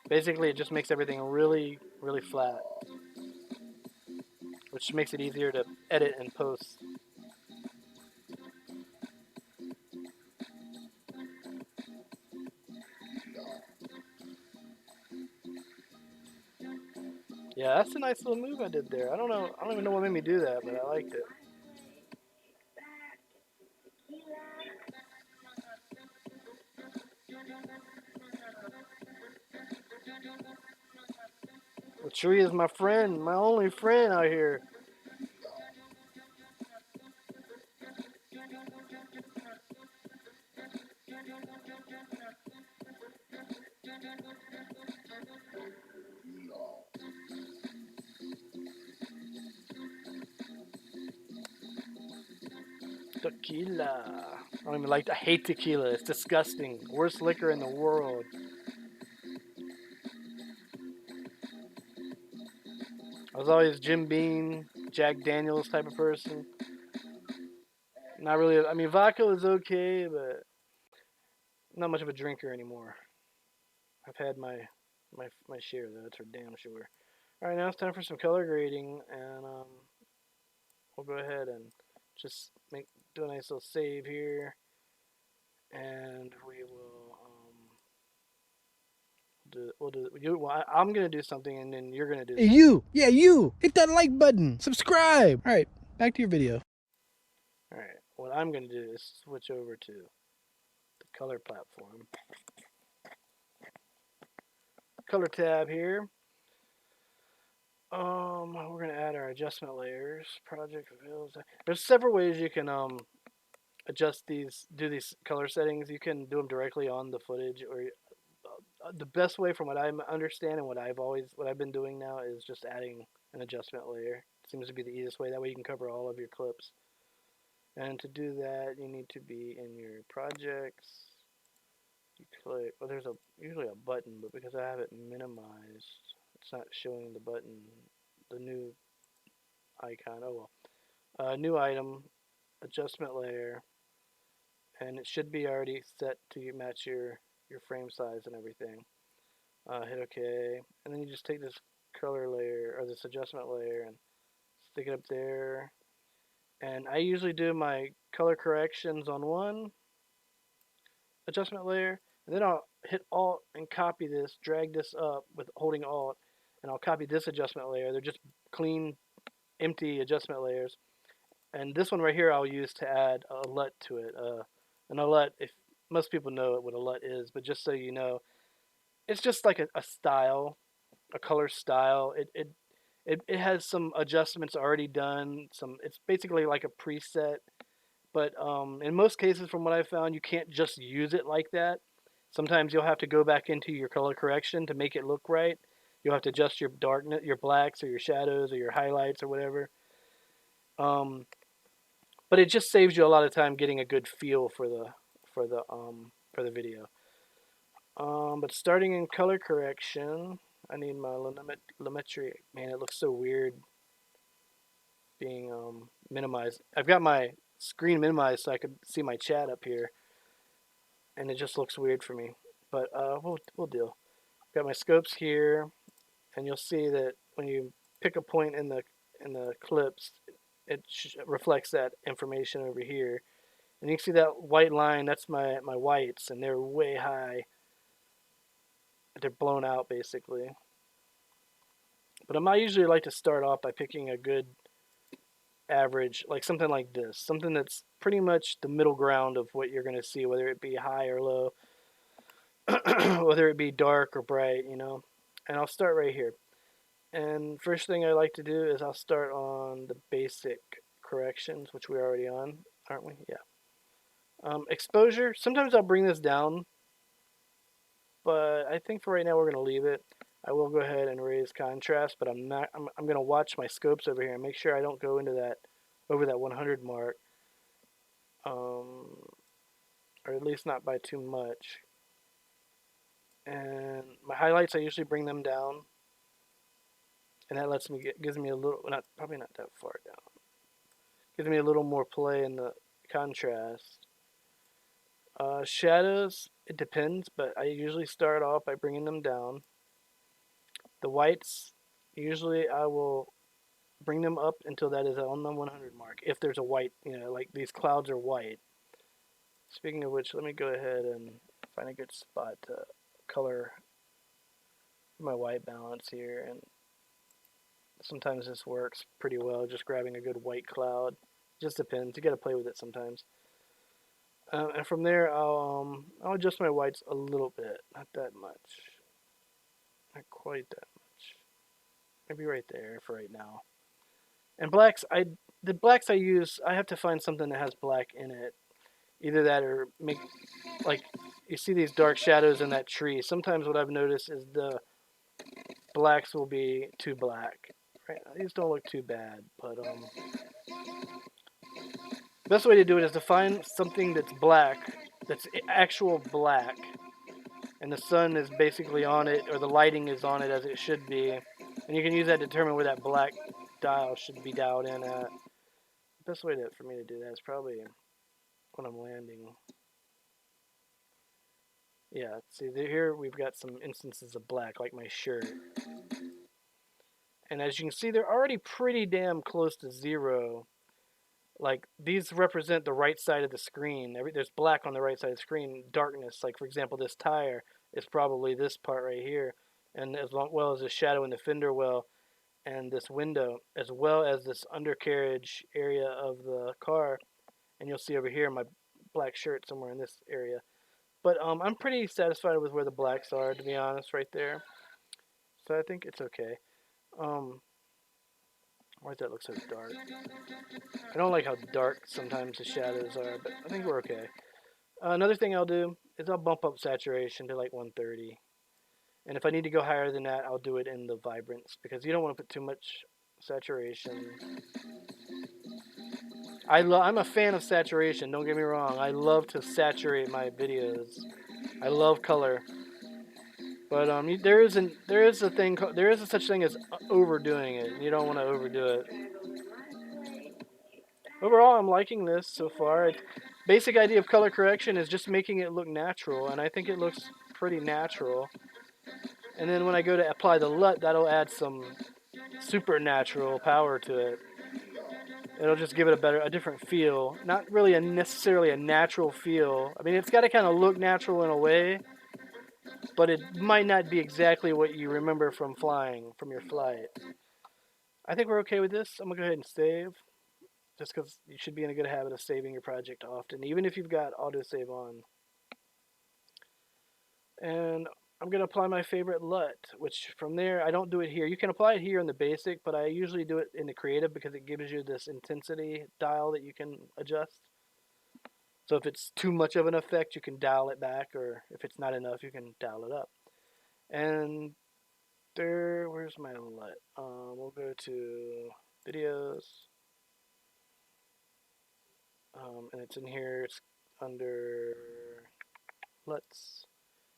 Basically, it just makes everything really, really flat, which makes it easier to edit and post. Yeah, that's a nice little move I did there. I don't know. I don't even know what made me do that, but I liked it. The tree is my friend, my only friend out here. Tequila. I don't even like. I hate tequila. It's disgusting. Worst liquor in the world. I was always Jim Beam, Jack Daniels type of person. Not really. I mean, vodka was okay, but not much of a drinker anymore. I've had my share though. That's for damn sure. All right, now it's time for some color grading, and we'll go ahead and just do a nice little save here, and we will I'm gonna do something, and then you're gonna do. Hey, you! Yeah, you! Hit that like button! Subscribe! Alright, back to your video. All right, what I'm gonna do is switch over to the color platform. Color tab here. We're gonna add our adjustment layers. Project reveals. There's several ways you can adjust these, do these color settings. You can do them directly on the footage, or the best way, from what I understand and what I've been doing now, is just adding an adjustment layer. It seems to be the easiest way. That way you can cover all of your clips. And to do that, you need to be in your projects. You click. Well, there's usually a button, but because I have it minimized, it's not showing the button, the new icon. Oh well. New item, adjustment layer, and it should be already set to match your frame size and everything. Hit OK, and then you just take this color layer or this adjustment layer and stick it up there. And I usually do my color corrections on one adjustment layer, and then I'll hit Alt and copy this, drag this up with holding Alt, and I'll copy this adjustment layer. They're just clean, empty adjustment layers. And this one right here I'll use to add a LUT to it. An LUT, if most people know what a LUT is, but just so you know, it's just like a style, a color style. It has some adjustments already done. It's basically like a preset, but in most cases, from what I found, you can't just use it like that. Sometimes you'll have to go back into your color correction to make it look right. You'll have to adjust your darkness, your blacks, or your shadows, or your highlights, or whatever. Um, but it just saves you a lot of time getting a good feel for the video. But starting in color correction, I need my lumetri. Man, it looks so weird being minimized. I've got my screen minimized so I could see my chat up here, and it just looks weird for me. But we'll deal. Got my scopes here, and you'll see that when you pick a point in the clips, it reflects that information over here. And you can see that white line. That's my whites, and they're way high. They're blown out basically. But I usually like to start off by picking a good average, like something like this, something that's pretty much the middle ground of what you're going to see, whether it be high or low, whether it be dark or bright, you know. And I'll start right here. And first thing I like to do is I'll start on the basic corrections, which we're already on, aren't we? Yeah. Exposure, sometimes I'll bring this down, but I think for right now we're going to leave it. I will go ahead and raise contrast, but I'm going to watch my scopes over here and make sure I don't go into that, over that 100 mark, or at least not by too much. And my highlights, I usually bring them down, and that gives me a little, probably not that far down, gives me a little more play in the contrast. Shadows, it depends, but I usually start off by bringing them down. The whites, usually I will bring them up until that is on the 100 mark. If there's a white, you know, like these clouds are white. Speaking of which, let me go ahead and find a good spot to color my white balance here. And sometimes this works pretty well, just grabbing a good white cloud. Just depends. You got to play with it sometimes. And from there, I'll adjust my whites a little bit, not that much, not quite that much. Maybe right there for right now. And blacks, the blacks I use, I have to find something that has black in it. Either that or make, like, you see these dark shadows in that tree. Sometimes what I've noticed is the blacks will be too black. Right? These don't look too bad, but best way to do it is to find something that's black, that's actual black, and the sun is basically on it, or the lighting is on it as it should be, and you can use that to determine where that black dial should be dialed in at. The best way for me to do that is probably when I'm landing. Yeah, see here we've got some instances of black, like my shirt. And as you can see, they're already pretty damn close to zero. Like, these represent the right side of the screen. There's black on the right side of the screen, darkness. Like, for example, this tire is probably this part right here. And as well as the shadow in the fender well and this window, as well as this undercarriage area of the car. And you'll see over here my black shirt somewhere in this area. But I'm pretty satisfied with where the blacks are, to be honest, right there. So I think it's okay. Why does that look so dark? I don't like how dark sometimes the shadows are, but I think we're okay. Another thing I'll do is I'll bump up saturation to like 130. And if I need to go higher than that, I'll do it in the vibrance, because you don't want to put too much saturation. I'm a fan of saturation, don't get me wrong. I love to saturate my videos. I love color. But there is a such thing as overdoing it. You don't want to overdo it. Overall, I'm liking this so far. Basic idea of color correction is just making it look natural, and I think it looks pretty natural. And then when I go to apply the LUT, that'll add some supernatural power to it. It'll just give it a different feel. Not really necessarily a natural feel. I mean, it's got to kind of look natural in a way, but it might not be exactly what you remember from flying, from your flight. I think we're okay with this. I'm going to go ahead and save, just because you should be in a good habit of saving your project often, even if you've got autosave on. And I'm going to apply my favorite LUT, which from there, I don't do it here. You can apply it here in the basic, but I usually do it in the creative because it gives you this intensity dial that you can adjust. So if it's too much of an effect, you can dial it back, or if it's not enough, you can dial it up. And there, where's my LUT? We'll go to videos, and it's in here. It's under LUTs,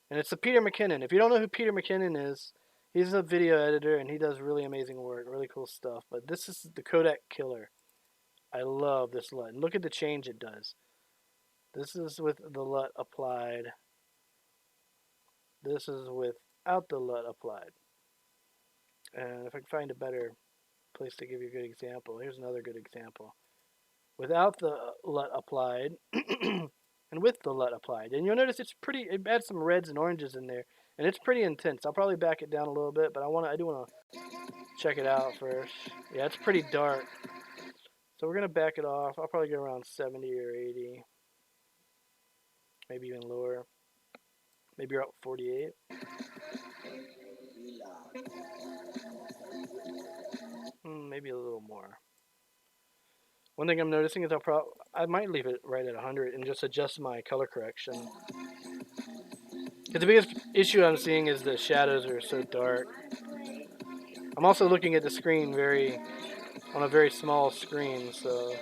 and it's the Peter McKinnon. If you don't know who Peter McKinnon is, he's a video editor, and he does really amazing work, really cool stuff. But this is the Kodak killer. I love this LUT. And look at the change it does. This is with the LUT applied. This is without the LUT applied. And if I can find a better place to give you a good example, here's another good example. Without the LUT applied and with the LUT applied. And you'll notice it's pretty, it adds some reds and oranges in there. And it's pretty intense. I'll probably back it down a little bit, but I do want to check it out first. Yeah, it's pretty dark. So we're going to back it off. I'll probably go around 70 or 80. Maybe even lower. Maybe you're up 48. Maybe a little more. One thing I'm noticing is I might leave it right at 100 and just adjust my color correction. Because the biggest issue I'm seeing is the shadows are so dark. I'm also looking at the screen on a very small screen, so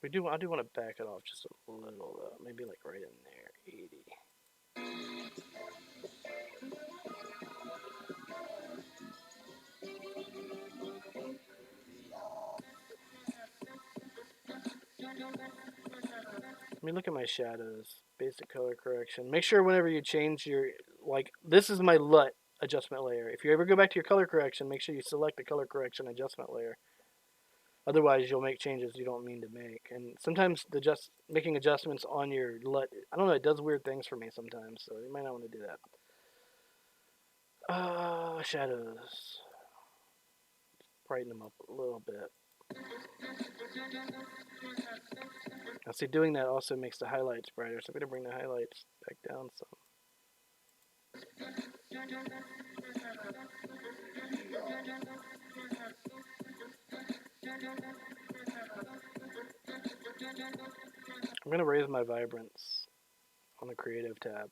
I do want to back it off just a little though. Maybe like right in there, 80. Let me look at my shadows. Basic color correction. Make sure whenever you change your, like, this is my LUT adjustment layer. If you ever go back to your color correction, make sure you select the color correction adjustment layer. Otherwise, you'll make changes you don't mean to make. And sometimes making adjustments on your LUT, I don't know, it does weird things for me sometimes, so you might not want to do that. Shadows. Brighten them up a little bit. Now see, doing that also makes the highlights brighter, so I'm going to bring the highlights back down some. I'm going to raise my vibrance on the creative tab.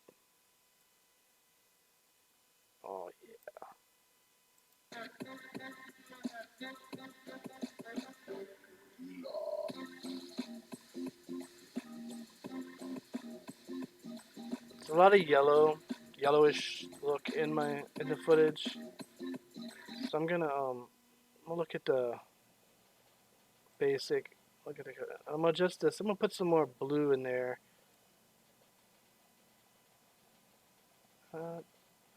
Oh yeah. It's a lot of yellowish look in the footage. So I'm gonna look at the basic. I'm gonna adjust this. I'm gonna put some more blue in there.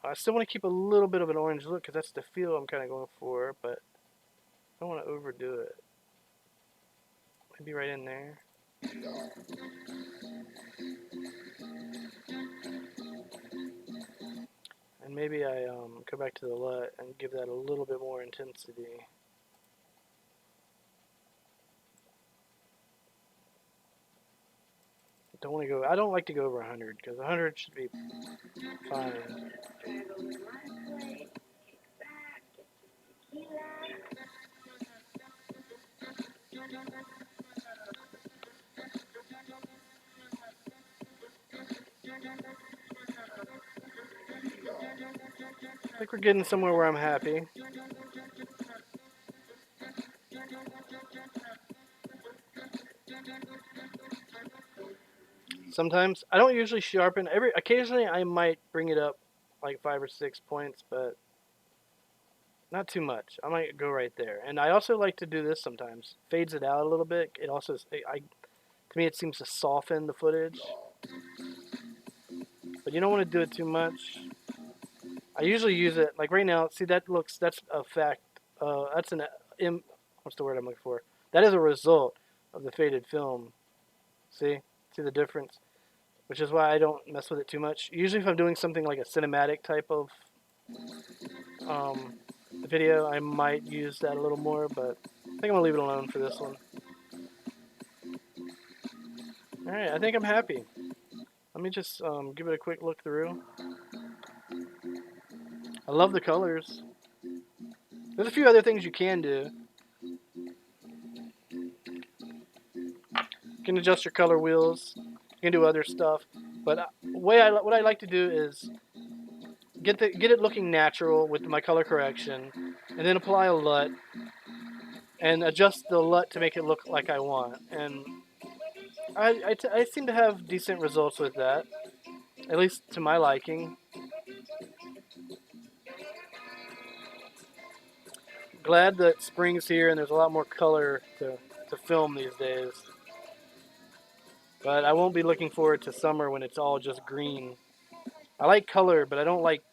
I still want to keep a little bit of an orange look because that's the feel I'm kind of going for, but I don't want to overdo it. Maybe right in there. And maybe I go back to the LUT and give that a little bit more intensity. I don't like to go over 100 because 100 should be fine. I think we're getting somewhere where I'm happy. Sometimes I don't usually sharpen. Occasionally I might bring it up like 5 or 6 points, but not too much. I might go right there. And I also like to do this sometimes. Fades it out a little bit. It also, to me, it seems to soften the footage. But you don't want to do it too much. I usually use it, like right now, see that's a fact, that's what's the word I'm looking for? That is a result of the faded film. See the difference? which is why I don't mess with it too much. Usually if I'm doing something like a cinematic type of video, I might use that a little more, but I think I'm going to leave it alone for this one. Alright, I think I'm happy. Let me just give it a quick look through. I love the colors. There's a few other things you can do. You can adjust your color wheels. You can do other stuff. But what I like to do is get it looking natural with my color correction, and then apply a LUT and adjust the LUT to make it look like I want. And I seem to have decent results with that, at least to my liking. Glad that spring's here and there's a lot more color to film these days. But I won't be looking forward to summer when it's all just green. I like color, but I don't like,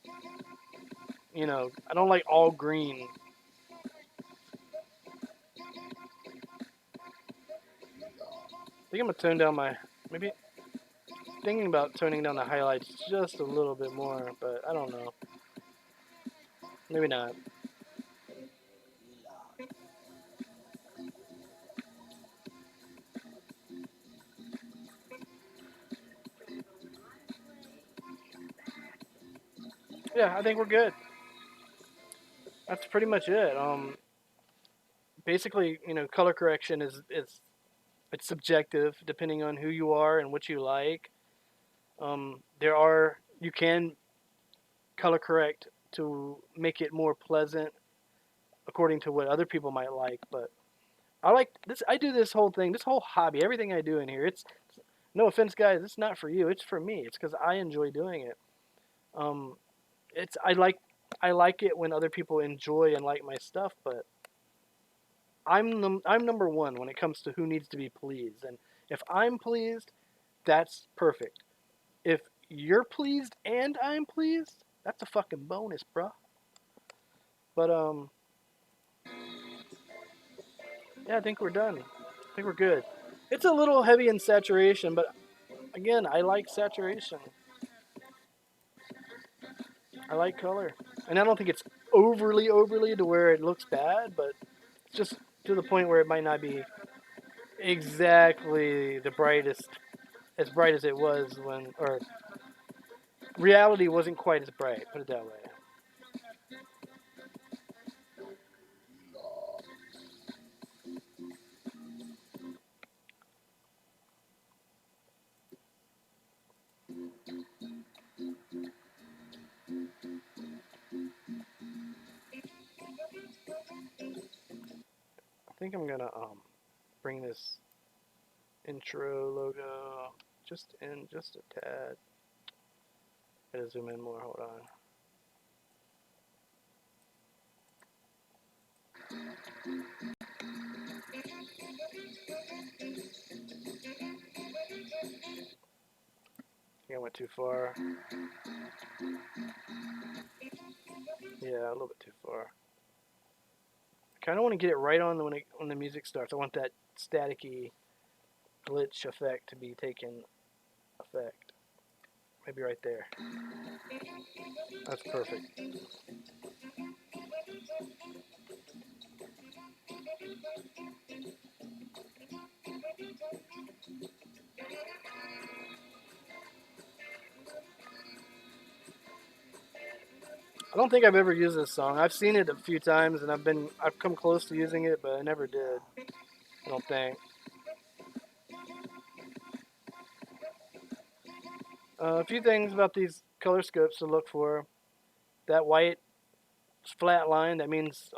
I don't like all green. I think I'm gonna tone down maybe thinking about toning down the highlights just a little bit more, but I don't know. Maybe not. Yeah, I think we're good. That's pretty much it. Basically, color correction is it's subjective depending on who you are and what you like. You can color correct to make it more pleasant according to what other people might like, but I like this. I do this whole thing, this whole hobby, everything I do in here. It's no offense, guys. It's not for you. It's for me. It's because I enjoy doing it. It's I like it when other people enjoy and like my stuff, but I'm number one when it comes to who needs to be pleased. And if I'm pleased, that's perfect. If you're pleased and I'm pleased, that's a fucking bonus, bruh. But yeah, I think we're done. I think we're good. It's a little heavy in saturation, but again, I like saturation. I like color. And I don't think it's overly to where it looks bad, but just to the point where it might not be exactly the brightest, as bright as it was or reality wasn't quite as bright, put it that way. I think I'm gonna bring this intro logo just in just a tad. Gotta zoom in more, hold on. I think I went too far. Yeah, a little bit too far. I kind of want to get it right on when the music starts. I want that staticky glitch effect to be taken effect. Maybe right there. That's perfect. I don't think I've ever used this song. I've seen it a few times and I've come close to using it, but I never did. I don't think. A few things about these color scopes to look for. That white flat line, that means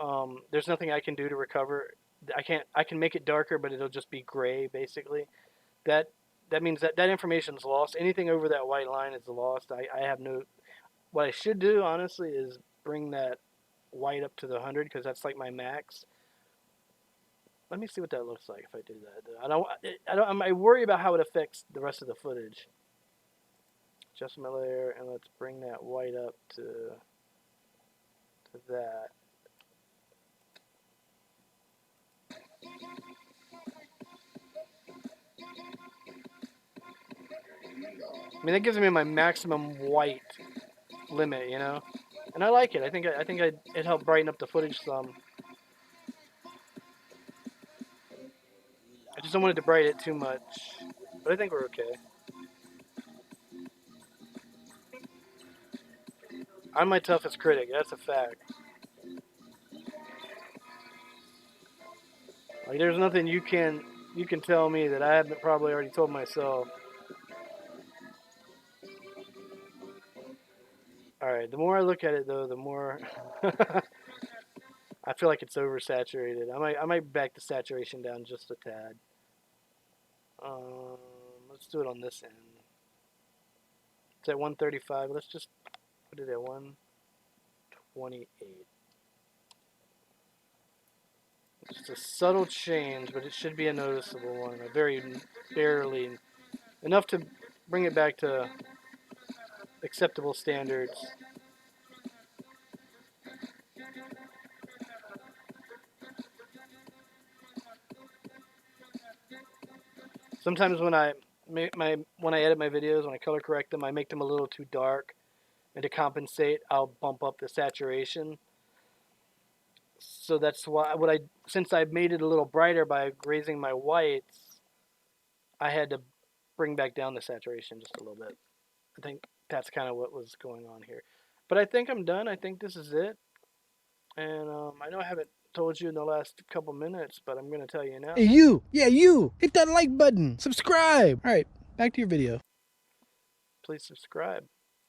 there's nothing I can do to recover. I can make it darker, but it'll just be gray basically. That means that information is lost. Anything over that white line is lost. I have no. What I should do honestly is bring that white up to the 100 because that's like my max. Let me see what that looks like if I do that. I worry about how it affects the rest of the footage. Adjustment layer, and let's bring that white up to that. I mean, that gives me my maximum white limit, you know, and I like it. I think it helped brighten up the footage some. I just don't want it to brighten it too much, but I think we're okay. I'm my toughest critic. That's a fact. Like, there's nothing you can tell me that I haven't probably already told myself. All right. The more I look at it, though, the more I feel like it's oversaturated. I might back the saturation down just a tad. Let's do it on this end. It's at 135. Let's just put it at 128. It's a subtle change, but it should be a noticeable one. A very barely enough to bring it back to acceptable standards. Sometimes when I edit my videos, when I color correct them, I make them a little too dark, and to compensate, I'll bump up the saturation. So that's why since I made it a little brighter by raising my whites, I had to bring back down the saturation just a little bit. I think that's kind of what was going on here. But I think I'm done. I think this is it. And I know I haven't told you in the last couple minutes, but I'm going to tell you now. Hey, you! Yeah, you! Hit that like button! Subscribe! Alright, back to your video. Please subscribe.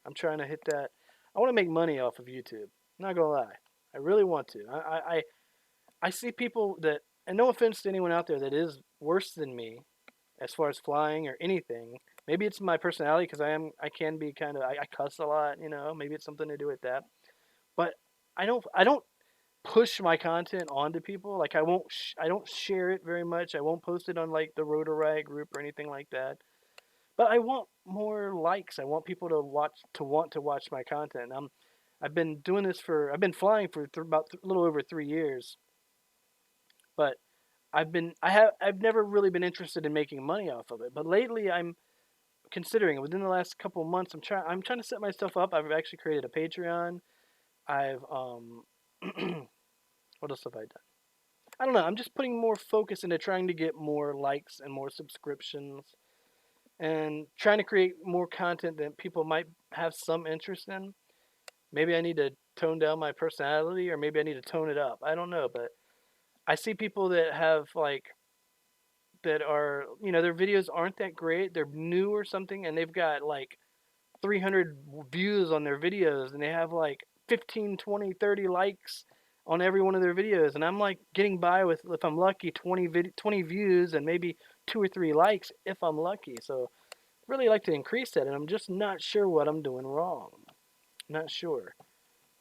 I'm trying to hit that. I want to make money off of YouTube. I'm not going to lie. I really want to. I see people that, and no offense to anyone out there that is worse than me as far as flying or anything. Maybe it's my personality because I can be kind of, I cuss a lot, you know, maybe it's something to do with that. But I don't push my content onto people. Like I don't share it very much. I won't post it on like the Rotor Riot group or anything like that. But I want more likes. I want people to want to watch my content. I've been doing this I've been flying for about a little over 3 years, but I've never really been interested in making money off of it. But lately I'm considering it. Within the last couple of months, I'm trying to set myself up. I've actually created a Patreon. I've what else have I done? I don't know. I'm just putting more focus into trying to get more likes and more subscriptions and trying to create more content that people might have some interest in. Maybe I need to tone down my personality or maybe I need to tone it up. I don't know, but I see people that have like that are, you know, their videos aren't that great. They're new or something and they've got like 300 views on their videos and they have like 15, 20, 30 likes on every one of their videos, and I'm like getting by with, if I'm lucky, 20 views and maybe 2 or 3 likes if I'm lucky. So really like to increase that, and I'm just not sure what I'm doing wrong. Not sure.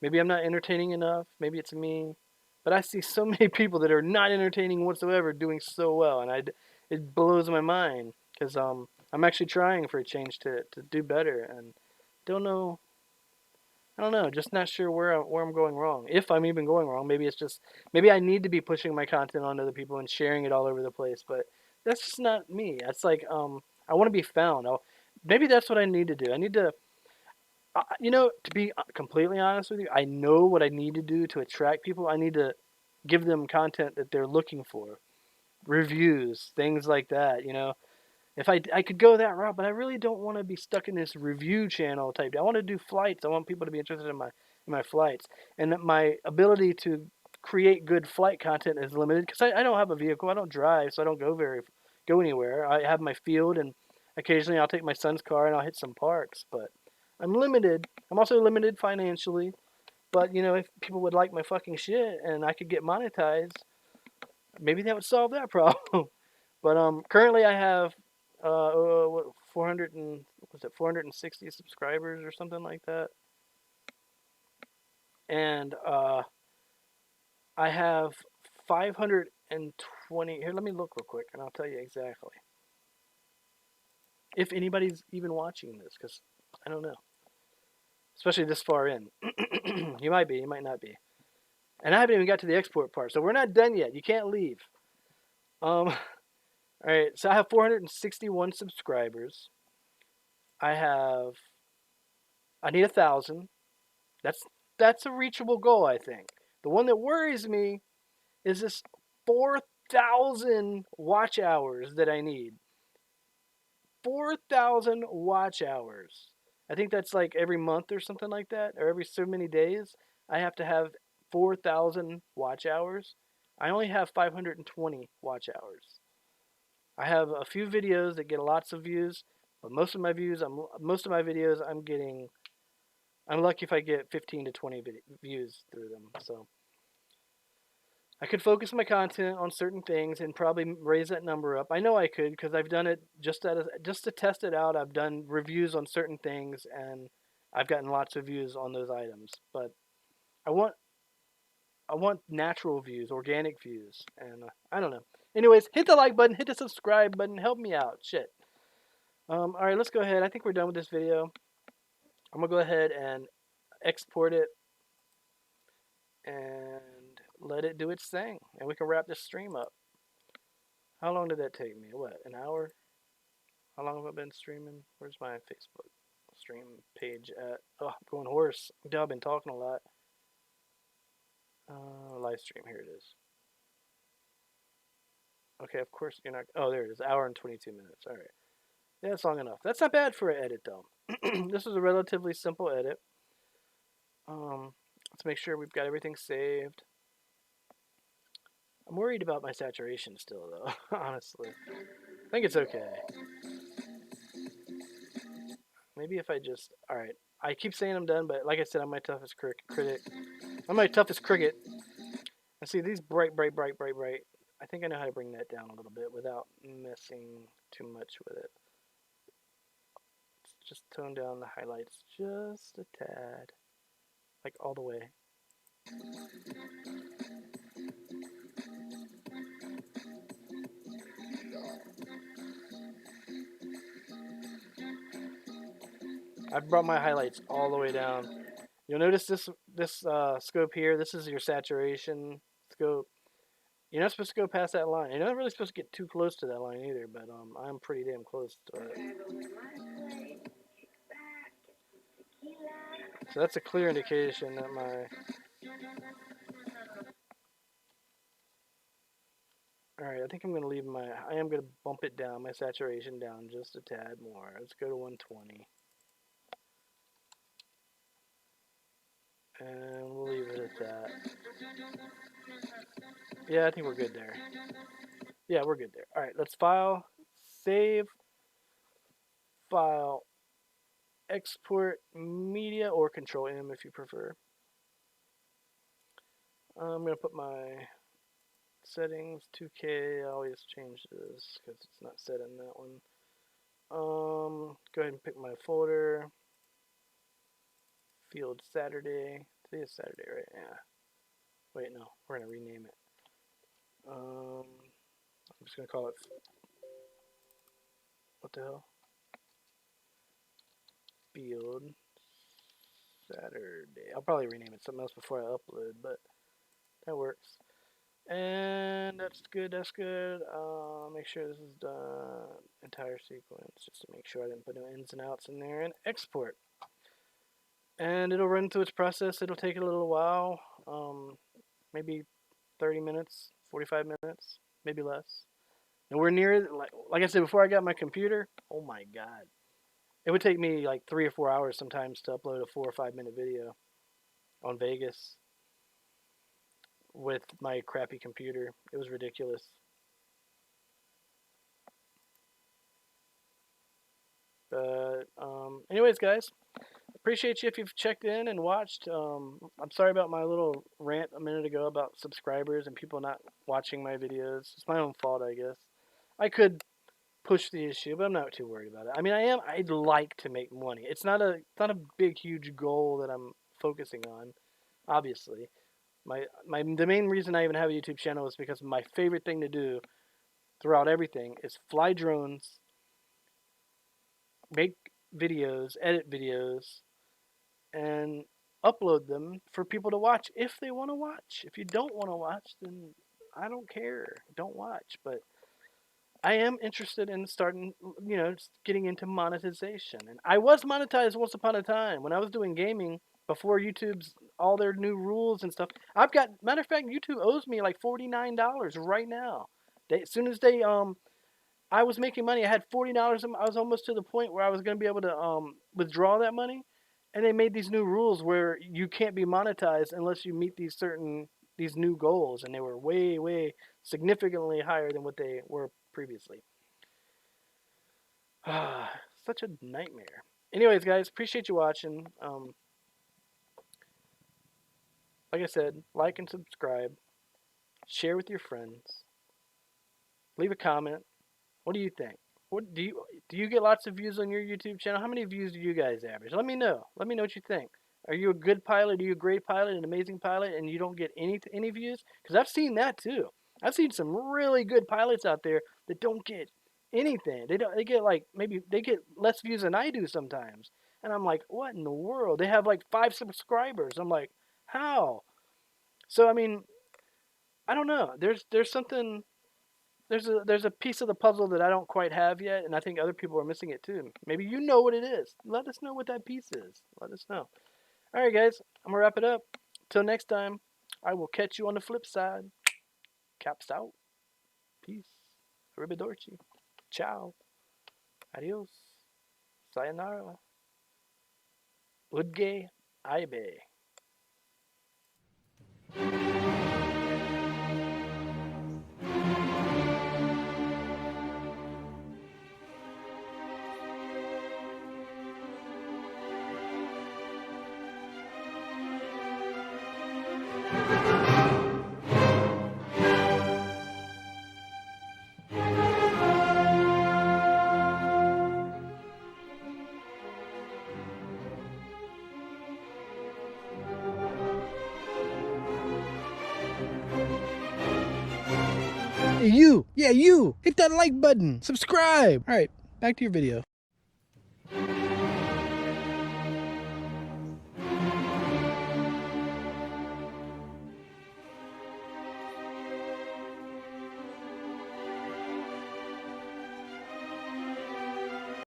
Maybe I'm not entertaining enough. Maybe it's me. But I see so many people that are not entertaining whatsoever doing so well, and it blows my mind because I'm actually trying for a change to do better, and don't know. I don't know. Just not sure where I'm going wrong. If I'm even going wrong, maybe it's just maybe I need to be pushing my content on other people and sharing it all over the place. But that's just not me. That's like I want to be found. Maybe that's what I need to do. I need to, you know, to be completely honest with you, I know what I need to do to attract people. I need to give them content that they're looking for, reviews, things like that. You know, if I could go that route, but I really don't want to be stuck in this review channel type. I want to do flights. I want people to be interested in my flights, and that my ability to create good flight content is limited because I don't have a vehicle. I don't drive, so I don't go anywhere. I have my field, and occasionally I'll take my son's car and I'll hit some parks, but I'm limited. I'm also limited financially. But you know, if people would like my fucking shit and I could get monetized, maybe that would solve that problem. But currently I have 400 and was it 460 subscribers or something like that, and I have 520. Here, let me look real quick, and I'll tell you exactly if anybody's even watching this, because I don't know, especially this far in. You might be, you might not be, and I haven't even got to the export part, so we're not done yet. You can't leave. All right, so I have 461 subscribers. I need 1,000. That's a reachable goal, I think. The one that worries me is this 4,000 watch hours that I need. 4,000 watch hours. I think that's like every month or something like that, or every so many days. I have to have 4,000 watch hours. I only have 520 watch hours. I have a few videos that get lots of views, but most of my videos, I'm lucky if I get 15 to 20 views through them. So I could focus my content on certain things and probably raise that number up. I know I could because I've done it just to test it out. I've done reviews on certain things and I've gotten lots of views on those items. But I want I want natural views, organic views, and I don't know. Anyways, hit the like button, hit the subscribe button, help me out. Shit. All right, let's go ahead. I think we're done with this video. I'm gonna go ahead and export it and let it do its thing, and we can wrap this stream up. How long did that take me? What, an hour? How long have I been streaming? Where's my Facebook stream page at? Oh, I'm going hoarse. I've been talking a lot. Live stream, here it is. Okay, of course you're not. Oh, there it is. Hour and 22 minutes. All right. Yeah, that's long enough. That's not bad for an edit, though. This is a relatively simple edit. Let's make sure we've got everything saved. I'm worried about my saturation still, though, honestly. I think it's okay. Maybe if I just... Alright. I keep saying I'm done, but like I said, I'm my toughest critic. I'm my toughest cricket. And see, these bright. I think I know how to bring that down a little bit without messing too much with it. Let's just tone down the highlights just a tad. Like all the way. I've brought my highlights all the way down. You'll notice this scope here. This is your saturation scope. You're not supposed to go past that line. You're not really supposed to get too close to that line either, but I'm pretty damn close to it. So that's a clear indication that my... Alright, I think I'm going to leave I am going to bump it down, my saturation down just a tad more. Let's go to 120. And we'll leave it at that. Yeah, I think we're good there. Yeah, we're good there. Alright, let's file, save, file, export media, or Control M if you prefer. I'm going to put my settings 2K. I always change this because it's not set in that one. Go ahead and pick my folder. Field Saturday. Today is Saturday, right? Yeah. Wait, no. We're going to rename it. I'm just going to call it... What the hell? Field Saturday. I'll probably rename it something else before I upload, but that works. And that's good, that's good. Make sure this is done. Entire sequence, just to make sure I didn't put no ins and outs in there. And export. And it'll run through its process. It'll take a little while. Maybe 30 minutes, 45 minutes, maybe less. And we're near, like I said, before I got my computer, oh my God. It would take me like 3 or 4 hours sometimes to upload a 4 or 5 minute video on Vegas with my crappy computer. It was ridiculous. But anyways, guys, appreciate you if you've checked in and watched. I'm sorry about my little rant a minute ago about subscribers and people not watching my videos. It's my own fault, I guess. I could push the issue, but I'm not too worried about it. I mean, I'd like to make money. It's not a big, huge goal that I'm focusing on, obviously. The main reason I even have a YouTube channel is because my favorite thing to do throughout everything is fly drones, make videos, edit videos, and upload them for people to watch if they want to watch. If you don't want to watch, then I don't care. Don't watch. But I am interested in starting, getting into monetization. And I was monetized once upon a time when I was doing gaming before YouTube's all their new rules and stuff. Matter of fact, YouTube owes me like $49 right now. As soon as I was making money. I had $40. I was almost to the point where I was going to be able to withdraw that money, and they made these new rules where you can't be monetized unless you meet these new goals, and they were way significantly higher than what they were previously. Such a nightmare. Anyways, guys, appreciate you watching. Like I said, like and subscribe, share with your friends, leave a comment. What do you think? What do you get lots of views on your YouTube channel? How many views do you guys average? Let me know. Let me know what you think. Are you a good pilot? Are you a great pilot, an amazing pilot, and you don't get any views? Because I've seen that too. I've seen some really good pilots out there that don't get anything. They get like maybe they get less views than I do sometimes. And I'm like, what in the world? They have like 5 subscribers. I'm like, how? So I mean, I don't know. There's something there's a piece of the puzzle that I don't quite have yet, and I think other people are missing it too. Maybe you know what it is. Let us know what that piece is. Let us know. All right, guys, I'm gonna wrap it up. Till next time, I will catch you on the flip side. Caps out. Peace. Arrivederci. Ciao. Adios. Sayonara. Udge Aibe. Hey, you. Yeah, you. Hit that like button. Subscribe. All right, back to your video.